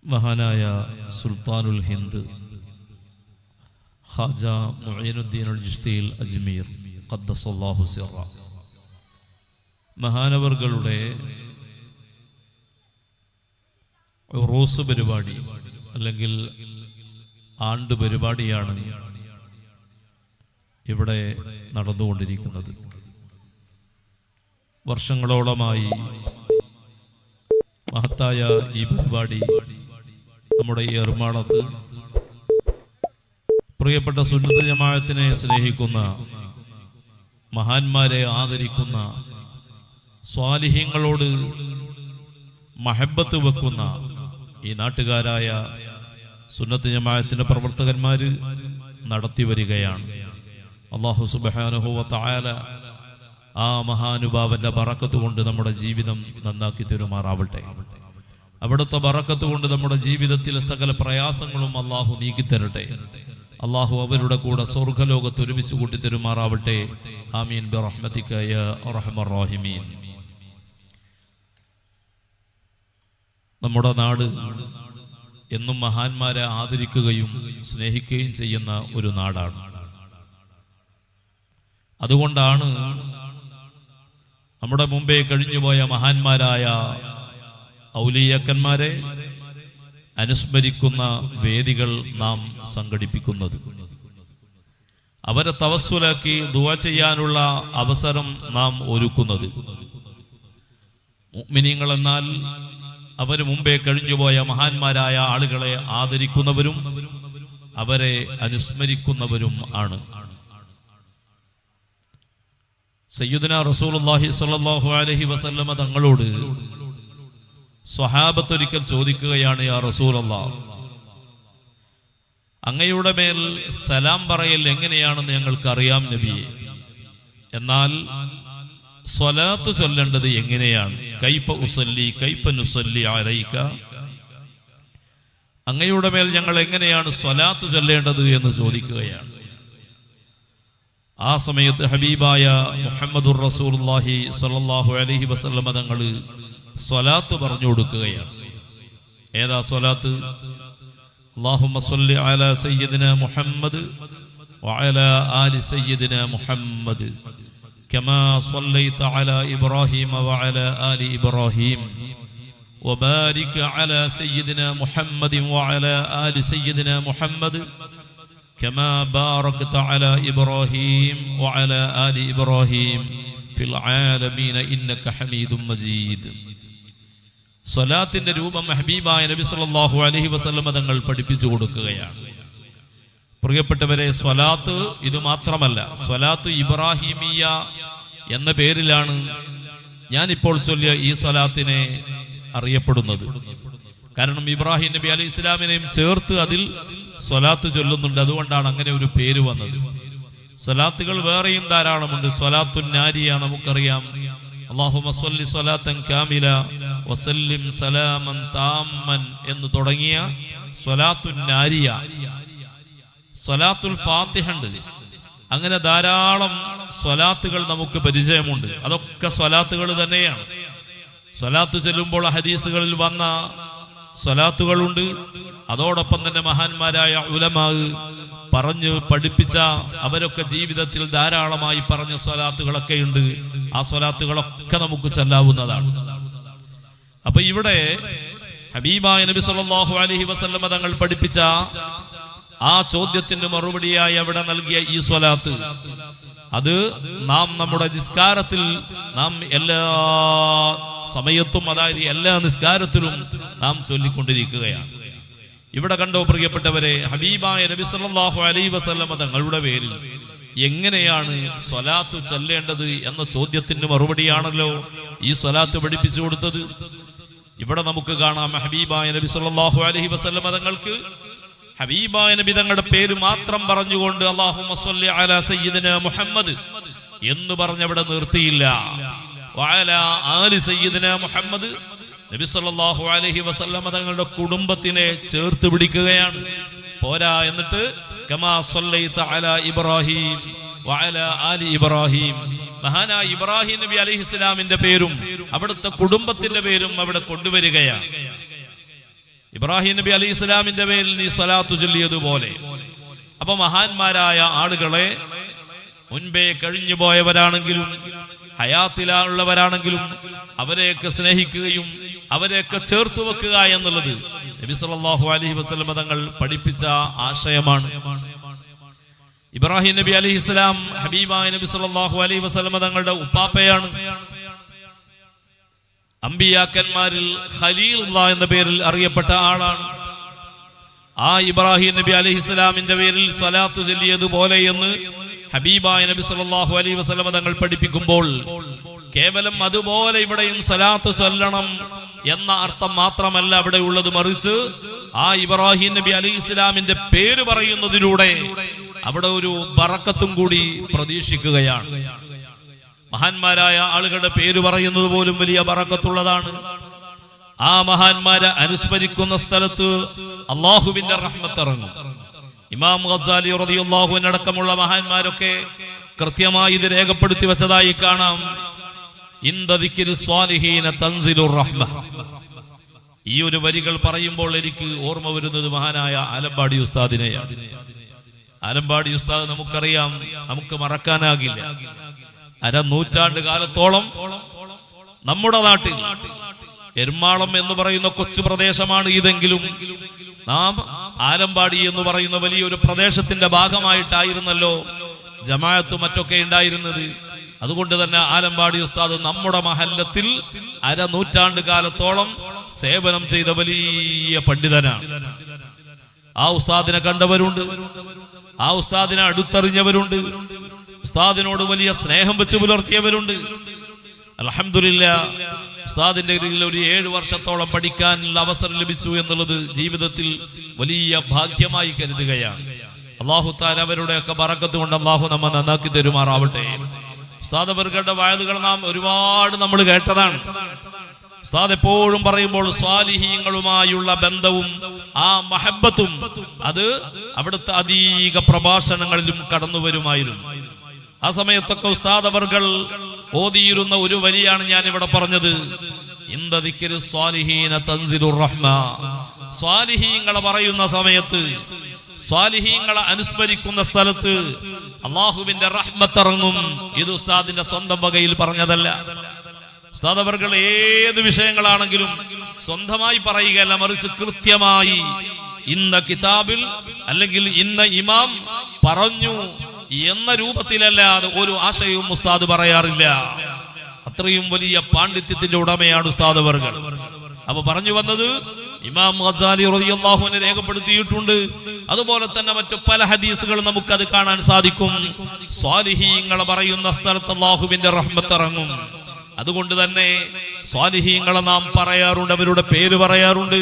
മഹാനായ സുൽത്താനുൽ ഹിന്ദ് ഖാജ മുഈനുദ്ദീൻ അൽ ചിശ്തിയിൽ അജ്മീർ ഖദ്ദസല്ലാഹു സിറ മഹാനവർകളുടെ ഉറൂസ് പരിപാടി അല്ലെങ്കിൽ ആണ്ട് പരിപാടിയാണ് ഇവിടെ നടന്നുകൊണ്ടിരിക്കുന്നത്. വർഷങ്ങളോളമായി മഹത്തായ ഈ പരിപാടി നമ്മുടെ ഈ എർമാളത്ത് പ്രിയപ്പെട്ട സുന്നത്ത് ജമാഅത്തിനെ സ്നേഹിക്കുന്ന, മഹാന്മാരെ ആദരിക്കുന്ന, സ്വാലിഹീങ്ങളോട് മഹബത്ത് വെക്കുന്ന ഈ നാട്ടുകാരായ സുന്നത്ത് ജമാഅത്തിന്റെ പ്രവർത്തകന്മാർ നടത്തി വരികയാണ്. അല്ലാഹു സുബ്ഹാനഹു വ തആല ആ മഹാനുഭാവന്റെ ബറക്കത്ത് കൊണ്ട് നമ്മുടെ ജീവിതം നന്നാക്കി തരുമാറാവട്ടെ. അവിടുത്തെ ബറക്കത്ത് കൊണ്ട് നമ്മുടെ ജീവിതത്തിലെ സകല പ്രയാസങ്ങളും അല്ലാഹു നീക്കിത്തരട്ടെ. അല്ലാഹു അവരുടെ കൂടെ സ്വർഗ്ഗലോകത്ത് ഒരുമിച്ച് കൂട്ടി തരുമാറാവട്ടെ. ആമീൻ ബിറഹ്മതിക യാ അർഹമർ റഹീമീൻ. നമ്മുടെ നാട് എന്നും മഹാന്മാരെ ആദരിക്കുകയും സ്നേഹിക്കുകയും ചെയ്യുന്ന ഒരു നാടാണ്. അതുകൊണ്ടാണ് നമ്മുടെ മുമ്പേ കഴിഞ്ഞുപോയ മഹാന്മാരായ ഔലിയാക്കന്മാരെ അനുസ്മരിക്കുന്ന വേദികൾ നാം സംഘടിപ്പിക്കുന്നത്. അവരെ തവസ്സുലാക്കി ദുആ ചെയ്യാനുള്ള അവസരം നാം ഒരുക്കുന്നത്. മുഅ്മിനീങ്ങൾ എന്നാൽ അവര് മുമ്പേ കഴിഞ്ഞുപോയ മഹാന്മാരായ ആളുകളെ ആദരിക്കുന്നവരും അവരെ അനുസ്മരിക്കുന്നവരും ആണ്. സയ്യിദുനാ റസൂലുള്ളാഹി സ്വല്ലല്ലാഹു അലൈഹി വസല്ലമ തങ്ങളോട് സ്വഹാബത്ത് ഒരിക്കൽ ചോദിക്കുകയാണ്, യാ റസൂലല്ലാഹ്, അങ്ങയുടെ മേൽ സലാം പറയൽ എങ്ങനെയാണെന്ന് ഞങ്ങൾക്ക് അറിയാം നബിയെ, എന്നാൽ സ്വലാത്ത് ചൊല്ലേണ്ടത് എങ്ങനെയാണ്? കൈഫ ഉസല്ലി കൈഫ നുസല്ലി അലൈക, അങ്ങയുടെ മേൽ ഞങ്ങൾ എങ്ങനെയാണ് സ്വലാത്ത് ചൊല്ലേണ്ടത് എന്ന് ചോദിക്കുകയാണ്. ആ സമയത്ത് ഹബീബായ മുഹമ്മദുർ റസൂലുള്ളാഹി സ്വല്ലല്ലാഹു അലൈഹി വസല്ലമ തങ്ങൾ സ്വലാത്ത് പറഞ്ഞു കൊടുക്കുകയാണ്. ഏതാ സ്വലാത്ത്? അല്ലാഹുമ്മ സ്വല്ലി അലാ സയ്യിദിനാ മുഹമ്മദ് വഅലാ ആലി സയ്യിദിനാ മുഹമ്മദ് കമാ സ്വല്ലൈത അലാ ഇബ്രാഹീമ വഅലാ ആലി ഇബ്രാഹീം വബാരിക അലാ സയ്യിദിനാ മുഹമ്മദ് വഅലാ ആലി സയ്യിദിനാ മുഹമ്മദ് كما باركت على إبراهيم وعلى آل إبراهيم في العالمين إنك حميد مجيد. സ്വലാത്തിന്റെ രൂപം ഹബീബായ നബി സല്ലല്ലാഹു അലൈഹി വസല്ലം തങ്ങൾ പഠിപ്പിച്ചു കൊടുക്കുകയാണ്. പ്രിയപ്പെട്ടവരെ, സ്വലാത്ത് ഇത് മാത്രമല്ല, സ്വലാത്ത് ഇബ്രാഹിമിയ എന്ന പേരിലാണ് ഞാനിപ്പോൾ ചൊല്ലിയ ഈ സ്വലാത്തിനെ അറിയപ്പെടുന്നത്. കാരണം ഇബ്രാഹിം നബി അലൈഹി ഇസ്ലാമിനെയും ചേർത്ത് അതിൽ സ്വലാത്ത് ചൊല്ലുന്നുണ്ട്. അതുകൊണ്ടാണ് അങ്ങനെ ഒരു പേര് വന്നത്. സ്വലാത്തുകൾ വേറെയും ധാരാളമുണ്ട്. സ്വലാത്തുൻ നാരിയ നമുക്കറിയാം. അല്ലാഹുമ്മ സ്വല്ലി സ്വലാത്തൻ കാമില വസല്ലിം സലാമൻ താമ്മൻ എന്ന് തുടങ്ങിയ സ്വലാത്തുൻ നാരിയ, സ്വലാത്തുൽ ഫാത്തിഹ ഉണ്ട്. അങ്ങനെ ധാരാളം സ്വലാത്തുകൾ നമുക്ക് പരിചയമുണ്ട്. അതൊക്കെ സ്വലാത്തുകൾ തന്നെയാണ്. സ്വലാത്ത് ചൊല്ലുമ്പോൾ ഹദീസുകളിൽ വന്ന സ്വലാത്തുകളുണ്ട്. അതോടൊപ്പം തന്നെ മഹാന്മാരായ ഉലമാ പറഞ്ഞു പഠിപ്പിച്ച, അവരൊക്കെ ജീവിതത്തിൽ ധാരാളമായി പറഞ്ഞ സ്വലാത്തുകളൊക്കെ ഉണ്ട്. ആ സ്വലാത്തുകളൊക്കെ നമുക്ക് ചൊല്ലാവുന്നതാണ്. അപ്പൊ ഇവിടെ ഹബീബായ നബി സല്ലല്ലാഹു അലൈഹി വസല്ലമ തങ്ങൾ പഠിപ്പിച്ച ആ ചോദ്യത്തിന് മറുപടിയായി അവിടെ നൽകിയ ഈ സ്വലാത്ത്, അത് നാം നമ്മുടെ നിസ്കാരത്തിൽ നാം എല്ലാ സമയത്തും, അതായത് എല്ലാ നിസ്കാരത്തിലും നാം ചൊല്ലിക്കൊണ്ടിരിക്കുകയാണ്. ഇവിടെ കണ്ടോ പ്രിയപ്പെട്ടവരെ, ഹബീബായ നബി സല്ലല്ലാഹു അലൈഹി വസല്ലമ തങ്ങളുടെ പേരിൽ എങ്ങനെയാണ് സ്വലാത്ത് ചൊല്ലേണ്ടത് എന്ന ചോദ്യത്തിന് മറുപടിയാണല്ലോ ഈ സ്വലാത്ത് പഠിപ്പിച്ചു കൊടുത്തത്. ഇവിടെ നമുക്ക് കാണാം, ഹബീബായ നബി സല്ലല്ലാഹു അലൈഹി വസല്ലമ തങ്ങൾക്ക് ഹബീബായ നബി തങ്ങളുടെ പേര് മാത്രം പറഞ്ഞുകൊണ്ട് അല്ലാഹുമ്മ സ്വല്ലി അലാ സയ്യിദിനാ മുഹമ്മദ് എന്ന് പറഞ്ഞവിടെ നിർത്തിയില്ല. വഅലാ ആലി സയ്യിദിനാ മുഹമ്മദ്, നബി സല്ലല്ലാഹു അലൈഹി വസല്ലമ തങ്ങളുടെ കുടുംബത്തിനെ ചേർത്ത് പിടിക്കുകയാണ്. പോരാ, എന്നിട്ട് കമാ സ്വല്ലൈത അലാ ഇബ്രാഹീം വഅലാ ആലി ഇബ്രാഹീം, മഹാനായ ഇബ്രാഹിം നബി അലൈഹിസ്സലാമിന്റെ പേരും അവിടുത്തെ കുടുംബത്തിന്റെ പേരും അവിടെ കൊണ്ടുവരികയാണ്. ഇബ്രാഹിം നബി അലൈഹി ഇസ്ലാമിന്റെ പേരിൽ നീ സ്വലാത്തു ചൊല്ലിയതുപോലെ. അപ്പൊ മഹാന്മാരായ ആളുകളെ മുൻപേ കഴിഞ്ഞു പോയവരാണെങ്കിലും ഹയാത്തിലുള്ളവരാണെങ്കിലും അവരെയൊക്കെ സ്നേഹിക്കുകയും അവരെയൊക്കെ ചേർത്ത് വെക്കുക എന്നുള്ളത് നബി സല്ലല്ലാഹു അലൈഹി വസല്ലം തങ്ങൾ പഠിപ്പിച്ച ആശയമാണ്. ഇബ്രാഹിം നബി അലൈഹി ഇസ്ലാം ഹബീബായ നബി സല്ലല്ലാഹു അലൈഹി വസല്ലം തങ്ങളുടെ ഉപ്പാപ്പയാണ്. അമ്പിയാക്കന്മാരിൽ ഖലീലുള്ളാഹ് എന്ന പേരിൽ അറിയപ്പെട്ട ആളാണ്. ആ ഇബ്രാഹിം നബി അലൈഹി ഇസ്ലാമിന്റെ പേരിൽ സ്വലാത്ത് ചൊല്ലിയതുപോലെ എന്ന് ഹബീബായ നബി സല്ലല്ലാഹു അലൈഹി വസല്ലം തങ്ങൾ പഠിപ്പിക്കുമ്പോൾ കേവലം അതുപോലെ ഇവിടെയും സ്വലാത്ത് ചൊല്ലണം എന്ന അർത്ഥം മാത്രമല്ല അവിടെ ഉള്ളത്, മറിച്ച് ആ ഇബ്രാഹിം നബി അലൈഹി ഇസ്ലാമിന്റെ പേര് പറയുന്നതിലൂടെ അവിടെ ഒരു ബറക്കത്തും കൂടി പ്രതീക്ഷിക്കുകയാണ്. മഹാന്മാരായ ആളുകളുടെ പേര് പറയുന്നത് പോലും വലിയ ബറക്കത്തുള്ളതാണ്. ആ മഹാന്മാരെ അനുസ്മരിക്കുന്ന സ്ഥലത്ത് അള്ളാഹുവിന്റെ റഹ്മത്ത് ഇറങ്ങും. ഇമാം ഗസാലി റളിയല്ലാഹു അൻഹു അടക്കമുള്ള മഹാന്മാരൊക്കെ കൃത്യമായി ഇത് രേഖപ്പെടുത്തി വെച്ചതായി കാണാം. ഇന്ദ ദിക്രി സ്വാലിഹീന തൻസിലുർ റഹ്മ. ഈ ഒരു വരികൾ പറയുമ്പോൾ എനിക്ക് ഓർമ്മ വരുന്നത് മഹാനായ ആലമ്പാടി ഉസ്താദിനെയാണ്. ആലമ്പാടി ഉസ്താദ് നമുക്കറിയാം, നമുക്ക് മറക്കാനാകില്ല. അരനൂറ്റാണ്ട് കാലത്തോളം നമ്മുടെ നാട്ടിൽ എർമാളം എന്ന് പറയുന്ന കൊച്ചു പ്രദേശമാണ് ഇതെങ്കിലും നാം ആലമ്പാടി എന്ന് പറയുന്ന വലിയൊരു പ്രദേശത്തിന്റെ ഭാഗമായിട്ടായിരുന്നല്ലോ ജമാഅത്തും മറ്റൊക്കെ ഉണ്ടായിരുന്നത്. അതുകൊണ്ട് തന്നെ ആലമ്പാടി ഉസ്താദ് നമ്മുടെ മഹല്ലത്തിൽ അരനൂറ്റാണ്ട് കാലത്തോളം സേവനം ചെയ്ത വലിയ പണ്ഡിതനാണ്. ആ ഉസ്താദിനെ കണ്ടവരുണ്ട്, ആ ഉസ്താദിനെ അടുത്തറിഞ്ഞവരുണ്ട്, ഉസ്താദിനോട് വലിയ സ്നേഹം വെച്ച് പുലർത്തിയവരുണ്ട്. അൽഹംദുലില്ലാഹ് ഉസ്താദിന്റെ കീഴിൽ ഒരു 7 വർഷത്തോളം പഠിക്കാനുള്ള അവസരം ലഭിച്ചു എന്നുള്ളത് ജീവിതത്തിൽ വലിയ ഭാഗ്യമായി കരുതുകയാണ്. അല്ലാഹു തആല അവരുടെയൊക്കെ ബറക്കത്ത് കൊണ്ട് അല്ലാഹു നമ്മെ നന്നാക്കി തരുമാറാവട്ടെ. ഉസ്താദ് അവരുടെ വഅദുകൾ നാം ഒരുപാട് നമ്മൾ കേട്ടതാണ്. ഉസ്താദ് എപ്പോഴും പറയുമ്പോൾ സ്വാലിഹീങ്ങളുമായുള്ള ബന്ധവും ആ മഹബത്തും അത് അവിടുത്തെ അധിക പ്രഭാഷണങ്ങളിലും കടന്നു വരുമായിരുന്നു. ആ സമയത്തൊക്കെ ഉസ്താദ് അവർകൾ ഓതിയിരുന്ന ഒരു വരിയാണ് ഞാൻ ഇവിടെ പറഞ്ഞത്. ഇന്ദ ദിക്രി സ്വാലിഹീന തൻസിലുർ റഹ്മ. സ്വാലിഹീങ്ങളെ പറയുന്ന സമയത്ത്, സ്വാലിഹീങ്ങളെ അനുസ്മരിക്കുന്ന സ്ഥലത്ത് അള്ളാഹുവിന്റെ റഹ്മത്ത് ഇറങ്ങും. ഇത് ഉസ്താദിന്റെ സ്വന്തം വകയിൽ പറഞ്ഞതല്ല. ഉസ്താദ് അവർകൾ ഏത് വിഷയങ്ങളാണെങ്കിലും സ്വന്തമായി പറയുകയല്ല, മറിച്ച് കൃത്യമായി ഇന്ന കിതാബിൽ അല്ലെങ്കിൽ ഇന്ന ഇമാം പറഞ്ഞു എന്ന രൂപത്തിലല്ലാതെ ഒരു ആശയവും ഉസ്താദ് പറയാറില്ല. അത്രയും വലിയ പാണ്ഡിത്യത്തിന്റെ ഉടമയാണ് ഉസ്താദ് അവർകൾ. അപ്പൊ പറഞ്ഞു വന്നത് ഇമാം ഗസാലി റളിയല്ലാഹു അൻഹു രേഖപ്പെടുത്തിയിട്ടുണ്ട്. അതുപോലെ തന്നെ മറ്റു പല ഹദീസുകൾ നമുക്കത് കാണാൻ സാധിക്കും. സ്വാലിഹീങ്ങളെ പറയുന്ന സ്ഥലത്ത് അല്ലാഹുവിന്റെ റഹ്മത്ത് ഇറങ്ങും. അതുകൊണ്ട് തന്നെ സ്വാലിഹീങ്ങളെ നാം പറയാറുണ്ട്, അവരുടെ പേര് പറയാറുണ്ട്,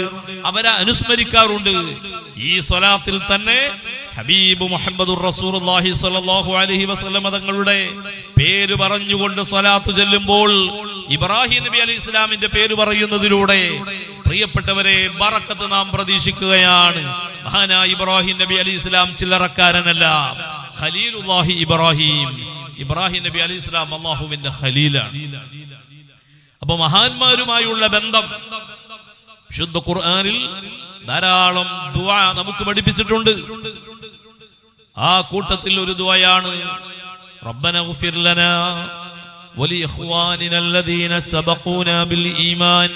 അവരെ അനുസ്മരിക്കാറുണ്ട്. ഈ സ്വലാത്തിൽ തന്നെ ഹബീബ് മുഹമ്മദുർ റസൂലുള്ളാഹി സ്വല്ലല്ലാഹു അലൈഹി വസല്ലം തങ്ങളുടെ പേര് പറഞ്ഞുകൊണ്ട് സ്വലാത്ത് ചൊല്ലുമ്പോൾ ഇബ്രാഹിം നബി അലൈഹി ഇസ്ലാമിന്റെ പേര് പറയുന്നതിലൂടെ പ്രിയപ്പെട്ടവരെ ബറക്കത്ത് നാം പ്രതീക്ഷിക്കുകയാണ്. മഹാനായ ഇബ്രാഹിം നബി അലൈഹി ഇസ്ലാം ചില്ലറക്കാരനല്ല, ഖലീലുള്ളാഹി ഇബ്രാഹിം. ഇബ്രാഹിം നബി അലൈഹി ഇസ്ലാം അല്ലാഹുവിന്റെ ഖലീലാണ്. അപ്പൊ മഹാന്മാരുമായുള്ള ബന്ധം വിശുദ്ധ ഖുർആനിൽ ധാരാളം ദുആ നമുക്ക് പഠിപ്പിച്ചിട്ടുണ്ട്. ആ കൂട്ടത്തിൽ ഒരു ദുആയാണ് റബ്ബന ഗഫിർ ലനാ വലി ഇഖ്വാനിന അല്ലദീന സബഖൂനാ ബിൽ ഈമാൻ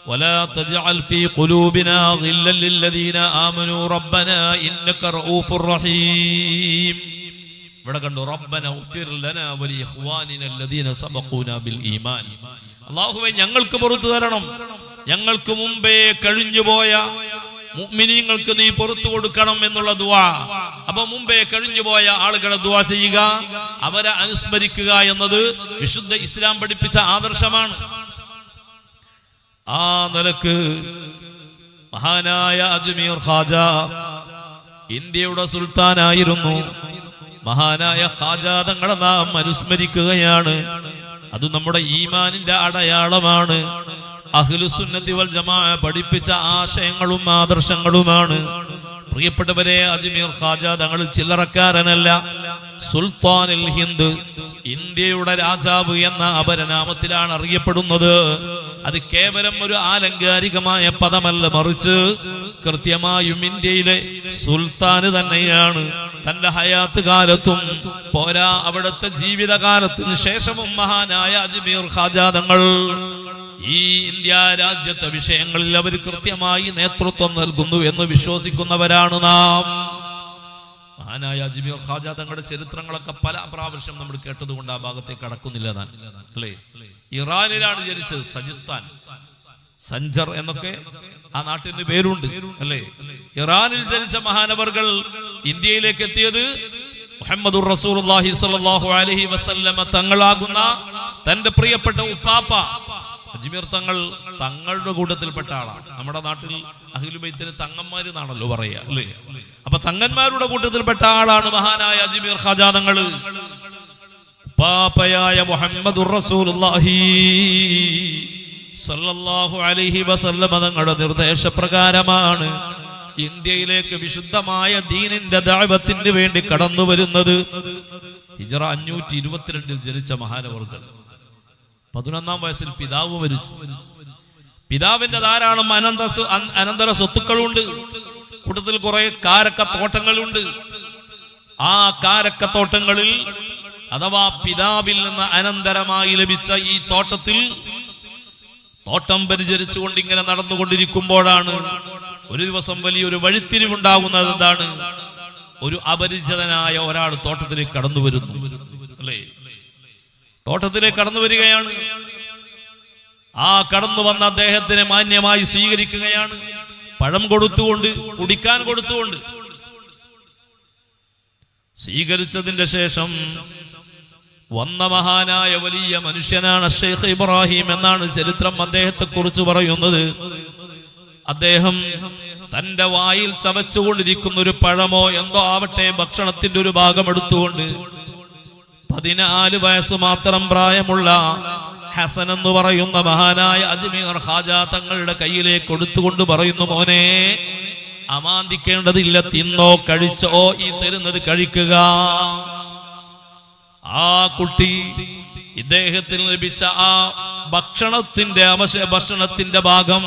വലാ തജ്അൽ ഫീ ഖുലൂബിനാ ഗില്ലൻ ലില്ലദീന ആമനൂ റബ്ബനാ ഇന്നക റഊഫുർ റഹീം. ഇവിടെ കണ്ടു, റബ്ബന ഗഫിർ ലനാ വലി ഇഖ്വാനിന അല്ലദീന സബഖൂനാ ബിൽ ഈമാൻ. അല്ലാഹുവേ ഞങ്ങൾക്ക് പുറത്തു തരണം, ഞങ്ങൾക്ക് മുമ്പേ കഴിഞ്ഞുപോയ മുഅ്മിനീങ്ങൾക്ക് നീ പുറത്തു കൊടുക്കണം എന്നുള്ള ദുആ. അപ്പൊ മുമ്പേ കഴിഞ്ഞുപോയ ആളുകളെ ദുആ ചെയ്യുക, അവരെ അനുസ്മരിക്കുക എന്നത് വിശുദ്ധ ഇസ്ലാം പഠിപ്പിച്ച ആദർശമാണ്. ആ നിലക്ക് മഹാനായ അജ്മീർ ഖാജ ഇന്ത്യയുടെ സുൽത്താനായിരുന്നു. മഹാനായ ഖാജ തങ്ങളെ നാം അനുസ്മരിക്കുകയാണ്. അത് നമ്മുടെ ഈമാനിന്റെ അടയാളമാണ്. അഹ്ലുസുന്നത്തി വൽ ജമാഅ പഠിപ്പിച്ച ആശയങ്ങളും ആദർശങ്ങളുമാണ്. പ്രിയപ്പെട്ടവരെ, അജ്മീർ ഖാജ തങ്ങൾ ചില്ലറക്കാരനല്ല. സുൽത്താനുൽ ഹിന്ദ്, ഇന്ത്യയുടെ രാജാവ് എന്ന അപരനാമത്തിലാണ് അറിയപ്പെടുന്നത്. അത് കേവലം ഒരു ആലങ്കാരികമായ പദമല്ല, മറിച്ച് കൃത്യമായും ഇന്ത്യയിലെ സുൽത്താന് തന്നെയാണ്. തന്റെ ഹയാത്ത് കാലത്തും പോരാ അവിടുത്തെ ജീവിതകാലത്തിന് ശേഷവും മഹാനായ അജ്മീർ ഖാജാ തങ്ങൾ ഈ ഇന്ത്യ രാജ്യത്തെ വിഷയങ്ങളിൽ അവർ കൃത്യമായി നേതൃത്വം നൽകുന്നു എന്ന് വിശ്വസിക്കുന്നവരാണ് നാം. മഹാനായ അജ്മീർ ഖാജാ തങ്ങളുടെ ചരിത്രങ്ങളൊക്കെ പല പ്രാവശ്യം നമ്മൾ കേട്ടതുകൊണ്ട് ആ ഭാഗത്തേക്ക് കടക്കുന്നില്ല താൻ, അല്ലേ? ഇറാനിലാണ് ജനിച്ചത്, സജിസ്ഥാൻ, സഞ്ചർ എന്നൊക്കെ ആ നാട്ടിന്റെ പേരുണ്ട്, അല്ലേ? ഇറാനിൽ ജനിച്ച മഹാനവർകൾ ഇന്ത്യയിലേക്ക് എത്തിയത് മുഹമ്മദുർ റസൂലുള്ളാഹി സ്വല്ലല്ലാഹു അലൈഹി വസല്ലമ തങ്ങളാകുന്ന തന്റെ പ്രിയപ്പെട്ട ഉപ്പാപ്പ അജ്മീർ തങ്ങൾ തങ്ങളുടെ കൂട്ടത്തിൽപ്പെട്ട ആളാണ്. നമ്മുടെ നാട്ടിൽ അഹ്ലു ബൈത്തിന് തങ്ങന്മാര് എന്നാണല്ലോ പറയാ, അല്ലേ? അപ്പൊ തങ്ങന്മാരുടെ കൂട്ടത്തിൽപ്പെട്ട ആളാണ് മഹാനായ അജ്മീർ ഖാജാ തങ്ങൾ. ഉപ്പാപ്പയായ മുഹമ്മദുർ റസൂലുള്ളാഹി സ്വല്ലല്ലാഹു അലൈഹി വസല്ലമ തങ്ങളുടെ നിർദ്ദേശപ്രകാരമാണ് ഇന്ത്യയിലേക്ക് വിശുദ്ധമായ ദീനിന്റെ ദഅവത്തിന് വേണ്ടി കടന്നു വരുന്നത്. ഹിജ്റ 522 ജനിച്ച മഹാനവർകൾ. 11-ാം വയസ്സിൽ പിതാവ് മരിച്ചു. പിതാവിന്റെ ധാരാളം അനന്തര സ്വത്തുക്കളുണ്ട്. കൂട്ടത്തിൽ കുറെ കാരക്കത്തോട്ടങ്ങളുണ്ട്. ആ കാരക്കത്തോട്ടങ്ങളിൽ അഥവാ പിതാവിൽ നിന്ന് അനന്തരമായി ലഭിച്ച ഈ തോട്ടത്തിൽ തോട്ടം പരിചരിച്ചുകൊണ്ട് ഇങ്ങനെ നടന്നുകൊണ്ടിരിക്കുമ്പോഴാണ് ഒരു ദിവസം വലിയൊരു വഴിത്തിരിവുണ്ടാകുന്നത്. എന്താണ്? ഒരു അപരിചിതനായ ഒരാൾ തോട്ടത്തിലേക്ക് കടന്നു വരുന്നു, അല്ലേ? തോട്ടത്തിലേക്ക് കടന്നു വരികയാണ്. ആ കടന്നു വന്ന അദ്ദേഹത്തിനെ മാന്യമായി സ്വീകരിക്കുകയാണ്. പഴം കൊടുത്തുകൊണ്ട്, കുടിക്കാൻ കൊടുത്തുകൊണ്ട് സ്വീകരിച്ചതിന്റെ ശേഷം വന്ന മഹാനായ വലിയ മനുഷ്യനാണ് ഷെയ്ഖ് ഇബ്രാഹിം എന്നാണ് ചരിത്രം അദ്ദേഹത്തെ കുറിച്ച് പറയുന്നത്. അദ്ദേഹം തന്റെ വായിൽ ചവച്ചുകൊണ്ടിരിക്കുന്ന ഒരു പഴമോ എന്തോ ആവട്ടെ ഭക്ഷണത്തിന്റെ ഒരു ഭാഗം എടുത്തുകൊണ്ട് 14 വയസ്സ് മാത്രം പ്രായമുള്ള ഹസൻ എന്ന് പറയുന്ന മഹാനായ അജ്മീർ ഖാജാ തങ്ങളുടെ കയ്യിലേക്ക് കൊടുത്തുകൊണ്ട് പറയുന്നു, മോനെ, അമാന്തിക്കേണ്ടതില്ല, തിന്നോ, കഴിച്ചോ, ഈ തരുന്നത് കഴിക്കുക. ആ കുട്ടി ഇദ്ദേഹത്തിന് ലഭിച്ച ആ ഭക്ഷണത്തിന്റെ ഭാഗം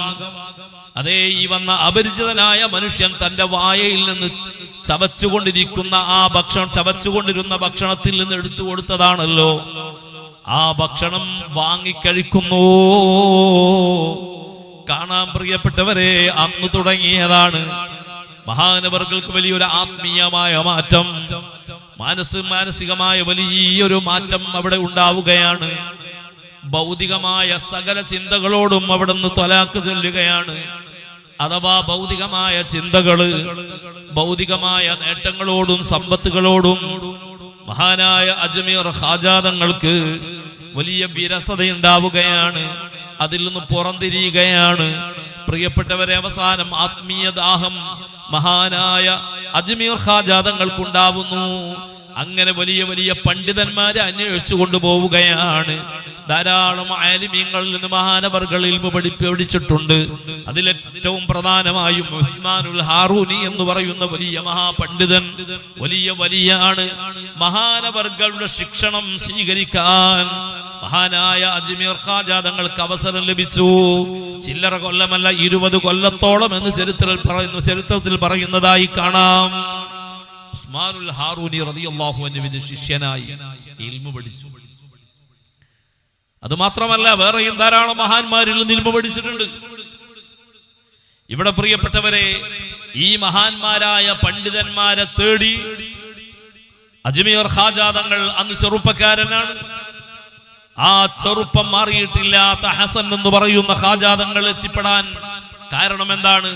അതേ ഈ വന്ന അപരിചിതനായ മനുഷ്യൻ തന്റെ വായയിൽ നിന്ന് ചവച്ചുകൊണ്ടിരിക്കുന്ന ആ ചവച്ചുകൊണ്ടിരുന്ന ഭക്ഷണത്തിൽ നിന്ന് എടുത്തു കൊടുത്തതാണല്ലോ. ആ ഭക്ഷണം വാങ്ങിക്കഴിക്കുന്നു. കാണാൻ പ്രിയപ്പെട്ടവരെ, അന്ന് തുടങ്ങിയതാണ് മഹാനവർകൾക്ക് വലിയൊരു ആത്മീയമായ മാറ്റം, മാനസികമായ വലിയൊരു മാറ്റം അവിടെ ഉണ്ടാവുകയാണ്. ഭൗതികമായ സകല ചിന്തകളോടും അവിടുന്ന് ത്വലാഖ് ചൊല്ലുകയാണ്. അഥവാ ഭൗതികമായ ചിന്തകള്, ഭൗതികമായ നേട്ടങ്ങളോടും സമ്പത്തുകളോടും മഹാനായ അജ്മീർ ഖാജാ തങ്ങൾക്ക് വലിയ വിരസതയുണ്ടാവുകയാണ്. അതിൽ നിന്ന് പുറംതിരിയുകയാണ്. പ്രിയപ്പെട്ടവരെ, അവസാനം ആത്മീയ ദാഹം മഹാനായ അജ്മീർ ഖാജാ തങ്ങൾക്കുണ്ടാവുന്നു. അങ്ങനെ വലിയ വലിയ പണ്ഡിതന്മാരെ അന്വേഷിച്ചു കൊണ്ടുപോവുകയാണ്. ധാരാളം ആലിമീങ്ങളിൽ നിന്ന് മഹാനവർകൾ ഇൽമു പഠിച്ചിട്ടുണ്ട്. അതിലേറ്റവും പ്രധാനമായും ഉസ്മാനുൽ ഹാറൂനി എന്ന് പറയുന്ന വലിയ മഹാപണ്ഡിതൻ, വലിയാണ്. മഹാനവർകളുടെ ശിക്ഷണം സ്വീകരിക്കാൻ മഹാനായ അജ്മീർ ഖാജാ തങ്ങൾക്ക് അവസരം ലഭിച്ചു. ചില്ലറ കൊല്ലമല്ല, 20 കൊല്ലത്തോളം എന്ന് ചരിത്രത്തിൽ പറയുന്നതായി കാണാം. ഉസ്മാനുൽ ഹാറൂനി റളിയല്ലാഹു അൻഹുവിന്റെ ശിഷ്യനായി ഇൽമു പഠിച്ചു. അതുമാത്രമല്ല, വേറെയും ധാരാളം മഹാന്മാരിൽ നിന്ന് ഇൽമു പഠിച്ചിട്ടുണ്ട്. ഇവിടെ പ്രിയപ്പെട്ടവരെ, ഈ മഹാന്മാരായ പണ്ഡിതന്മാരെ തേടി അജ്മീർ ഖാജാ തങ്ങൾ അന്ന് ചെറുപ്പക്കാരനാണ്. ആ ചെറുപ്പം മാറിയിട്ടില്ലാത്ത ഹസൻ എന്ന് പറയുന്ന ഖാജാ തങ്ങൾ എത്തിപ്പെടാൻ കാരണം എന്താണ്?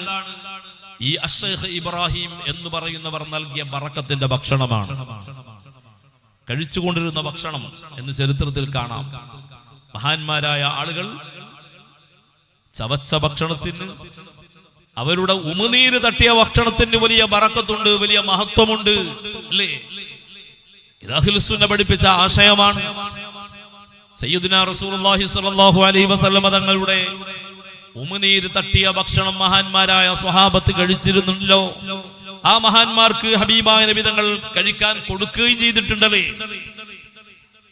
ഈ അഷ്ശൈഖ് ഇബ്രാഹിം എന്ന് പറയുന്നവർ നൽകിയ ബറക്കത്തിന്റെ ഭക്ഷണമാണ്. കഴിച്ചുകൊണ്ടിരുന്ന ഭക്ഷണം എന്ന് ചരിത്രത്തിൽ കാണാം. മഹാന്മാരായ ആളുകൾ ചവച്ച ഭക്ഷണത്തിന്, അവരുടെ ഉമിനീര് തട്ടിയ ഭക്ഷണത്തിന് വലിയ ബറക്കത്തുണ്ട്, വലിയ മഹത്വമുണ്ട്, അല്ലേ? ഇത് അഹ്ലുസ് സുന്ന പഠിപ്പിച്ച ആശയമാണ്. സയ്യിദുനാ റസൂലുള്ളാഹി സ്വല്ലല്ലാഹു അലൈഹി വസല്ലം തങ്ങളുടെ ഉമിനീര് തട്ടിയ ഭക്ഷണം മഹാന്മാരായ സ്വഹാബത്ത് കഴിച്ചിരുന്നുണ്ടല്ലോ. ആ മഹാന്മാർക്ക് ഹബീബായ നബി തങ്ങൾ കഴിക്കാൻ കൊടുക്കുകയും ചെയ്തിട്ടുണ്ടല്ലേ.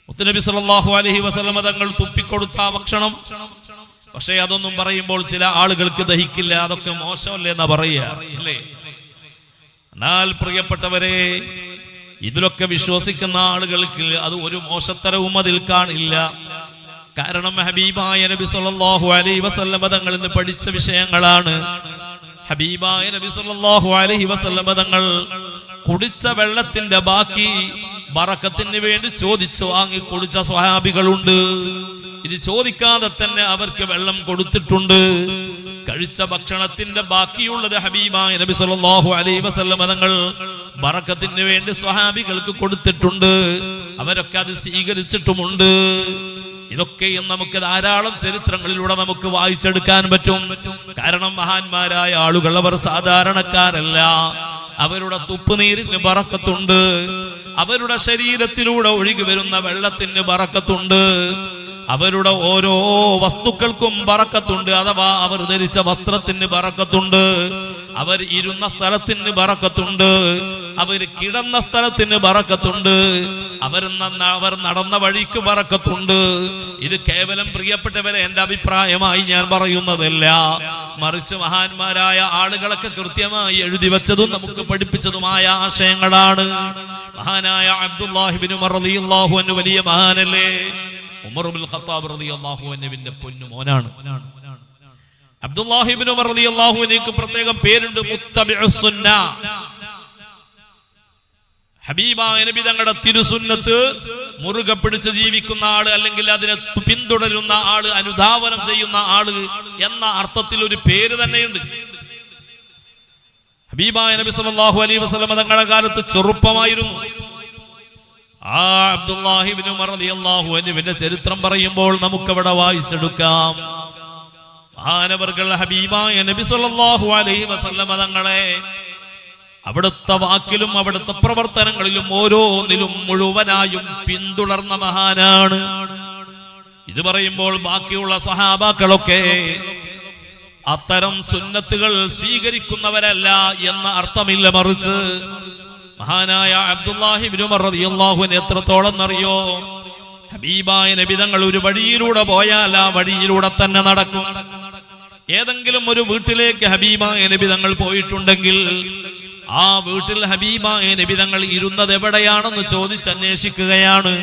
മുത്തുനബി സല്ലല്ലാഹു അലൈഹി വസല്ലം തങ്ങൾ തുപ്പിക്കൊടുത്ത ഭക്ഷണം പക്ഷെ അതൊന്നും പറയുമ്പോൾ ചില ആളുകൾക്ക് ദഹിക്കില്ല. അതൊക്കെ മോശമല്ലേ എന്നാ പറയുക അല്ലേ? എന്നാൽ പ്രിയപ്പെട്ടവരെ, ഇതിലൊക്കെ വിശ്വസിക്കുന്ന ആളുകൾക്ക് അത് ഒരു മോശത്തരവും അതിൽ കാണില്ല. കാരണം ഹബീബായ നബി സല്ലല്ലാഹു അലൈഹി വസല്ലം തങ്ങളിൽ നിന്ന് പഠിച്ച വിഷയങ്ങളാണ്. ഹബീബായ നബി സല്ലല്ലാഹു അലൈഹി വസല്ലം തങ്ങൾ കുടിച്ച വെള്ളത്തിന്റെ ബാക്കി ബറക്കത്തിന് വേണ്ടി ചോദിച്ചു വാങ്ങി കുടിച്ച സ്വഹാബികളുണ്ട്. ഇത് ചോദിക്കാതെ തന്നെ അവർക്ക് വെള്ളം കൊടുത്തിട്ടുണ്ട്. കഴിച്ച ഭക്ഷണത്തിന്റെ ബാക്കിയുള്ളത് ഹബീബായ നബി സല്ലല്ലാഹു അലൈഹി വസല്ലം തങ്ങൾ ബറക്കത്തിന് വേണ്ടി സ്വഹാബികൾക്ക് കൊടുത്തിട്ടുണ്ട്. അവരൊക്കെ അത് സ്വീകരിച്ചിട്ടുമുണ്ട്. ഇതൊക്കെയും നമുക്ക് ധാരാളം ചരിത്രങ്ങളിലൂടെ നമുക്ക് വായിച്ചെടുക്കാൻ പറ്റും. കാരണം മഹാന്മാരായ ആളുകൾ അവർ സാധാരണക്കാരല്ല. അവരുടെ തുപ്പുനീരിന് ബറക്കത്തുണ്ട്. അവരുടെ ശരീരത്തിലൂടെ ഒഴുകി വരുന്ന വെള്ളത്തിന് ബറക്കത്തുണ്ട്. അവരുടെ ഓരോ വസ്തുക്കൾക്കും ബറക്കത്തുണ്ട്. അഥവാ അവർ ധരിച്ച വസ്ത്രത്തിന് ബറക്കത്തുണ്ട്. അവർ ഇരുന്ന സ്ഥലത്തിന് ബറക്കത്തുണ്ട്. അവർ കിടന്ന സ്ഥലത്തിന് ബറക്കത്തുണ്ട്. അവർ നടന്ന വഴിക്ക് ബറക്കത്തുണ്ട്. ഇത് കേവലം പ്രിയപ്പെട്ടവരെ എന്റെ അഭിപ്രായമായി ഞാൻ പറയുന്നതല്ല, മറിച്ച് മഹാന്മാരായ ആളുകളൊക്കെ കൃത്യമായി എഴുതി വെച്ചതും നമുക്ക് പഠിപ്പിച്ചതുമായ ആശയങ്ങളാണ്. മഹാനായ അബ്ദുല്ലാഹി ഇബ്നു ഉമർ റളിയല്ലാഹു അൻഹു വലിയ മഹാനല്ലേ? ഉമർ ഇബ്നുൽ ഖത്താബ് റളിയല്ലാഹു അൻഹുവിന്റെ പൊന്നു മോനാണ്. അബ്ദുല്ലാഹി ഇബ്നു ഉമർ റളിയല്ലാഹു അൻഹുവിന് പ്രത്യേകം പേരുണ്ട്, മുത്തബിഉസ് സുന്ന. ഹബീബായ നബി തങ്ങളുടെ തിരുസുന്നത്ത് മുറുകെ പിടിച്ച് ജീവിക്കുന്ന ആള്, അല്ലെങ്കിൽ അതിനെ പിന്തുടരുന്ന ആള്, അനുധാവനം ചെയ്യുന്ന ആള് എന്ന അർത്ഥത്തിൽ ഒരു പേര് തന്നെയുണ്ട്. ഹബീബായ നബി സല്ലല്ലാഹു അലൈഹി വസല്ലം തങ്ങളുടെ കാലത്ത് ചെറുപ്പമായിരുന്നു. ആ അബ്ദുല്ലാഹി ഇബ്നു ഉമർ റളിയല്ലാഹു അൻഹുവിന്റെ ചരിത്രം പറയുമ്പോൾ നമുക്കവിടെ വായിച്ചെടുക്കാം. മഹാനവർകൾ ഹബീബായ നബി സല്ലല്ലാഹു അലൈഹി വസല്ലം തങ്ങളെ അവിടുത്തെ വാക്കിലും അവിടുത്തെ പ്രവർത്തനങ്ങളിലും ഓരോന്നിലും മുഴുവനായും പിന്തുടർന്ന മഹാനാണ്. ഇത് പറയുമ്പോൾ ബാക്കിയുള്ള സഹാബാക്കളൊക്കെ അത്തരം സുന്നത്തുകൾ സ്വീകരിക്കുന്നവരല്ല എന്ന അർത്ഥമില്ല, മറിച്ച് മഹാനായ അബ്ദുല്ലാഹി ഇബ്നു ഉമർ റളിയല്ലാഹു അൻഹു എത്രത്തോളം അറിയോ, ഹബീബായ നബി തങ്ങൾ ഒരു വഴിയിലൂടെ പോയാൽ ആ വഴിയിലൂടെ തന്നെ നടക്കും. ഏതെങ്കിലും ഒരു വീട്ടിലേക്ക് ഹബീബായ നബി തങ്ങൾ പോയിട്ടുണ്ടെങ്കിൽ ആ വീട്ടിൽ ഹബീബായ നബി തങ്ങൾ ഇരുന്നത് എവിടെയാണെന്ന് ചോദിച്ചന്വേഷിക്കുകയാണ്.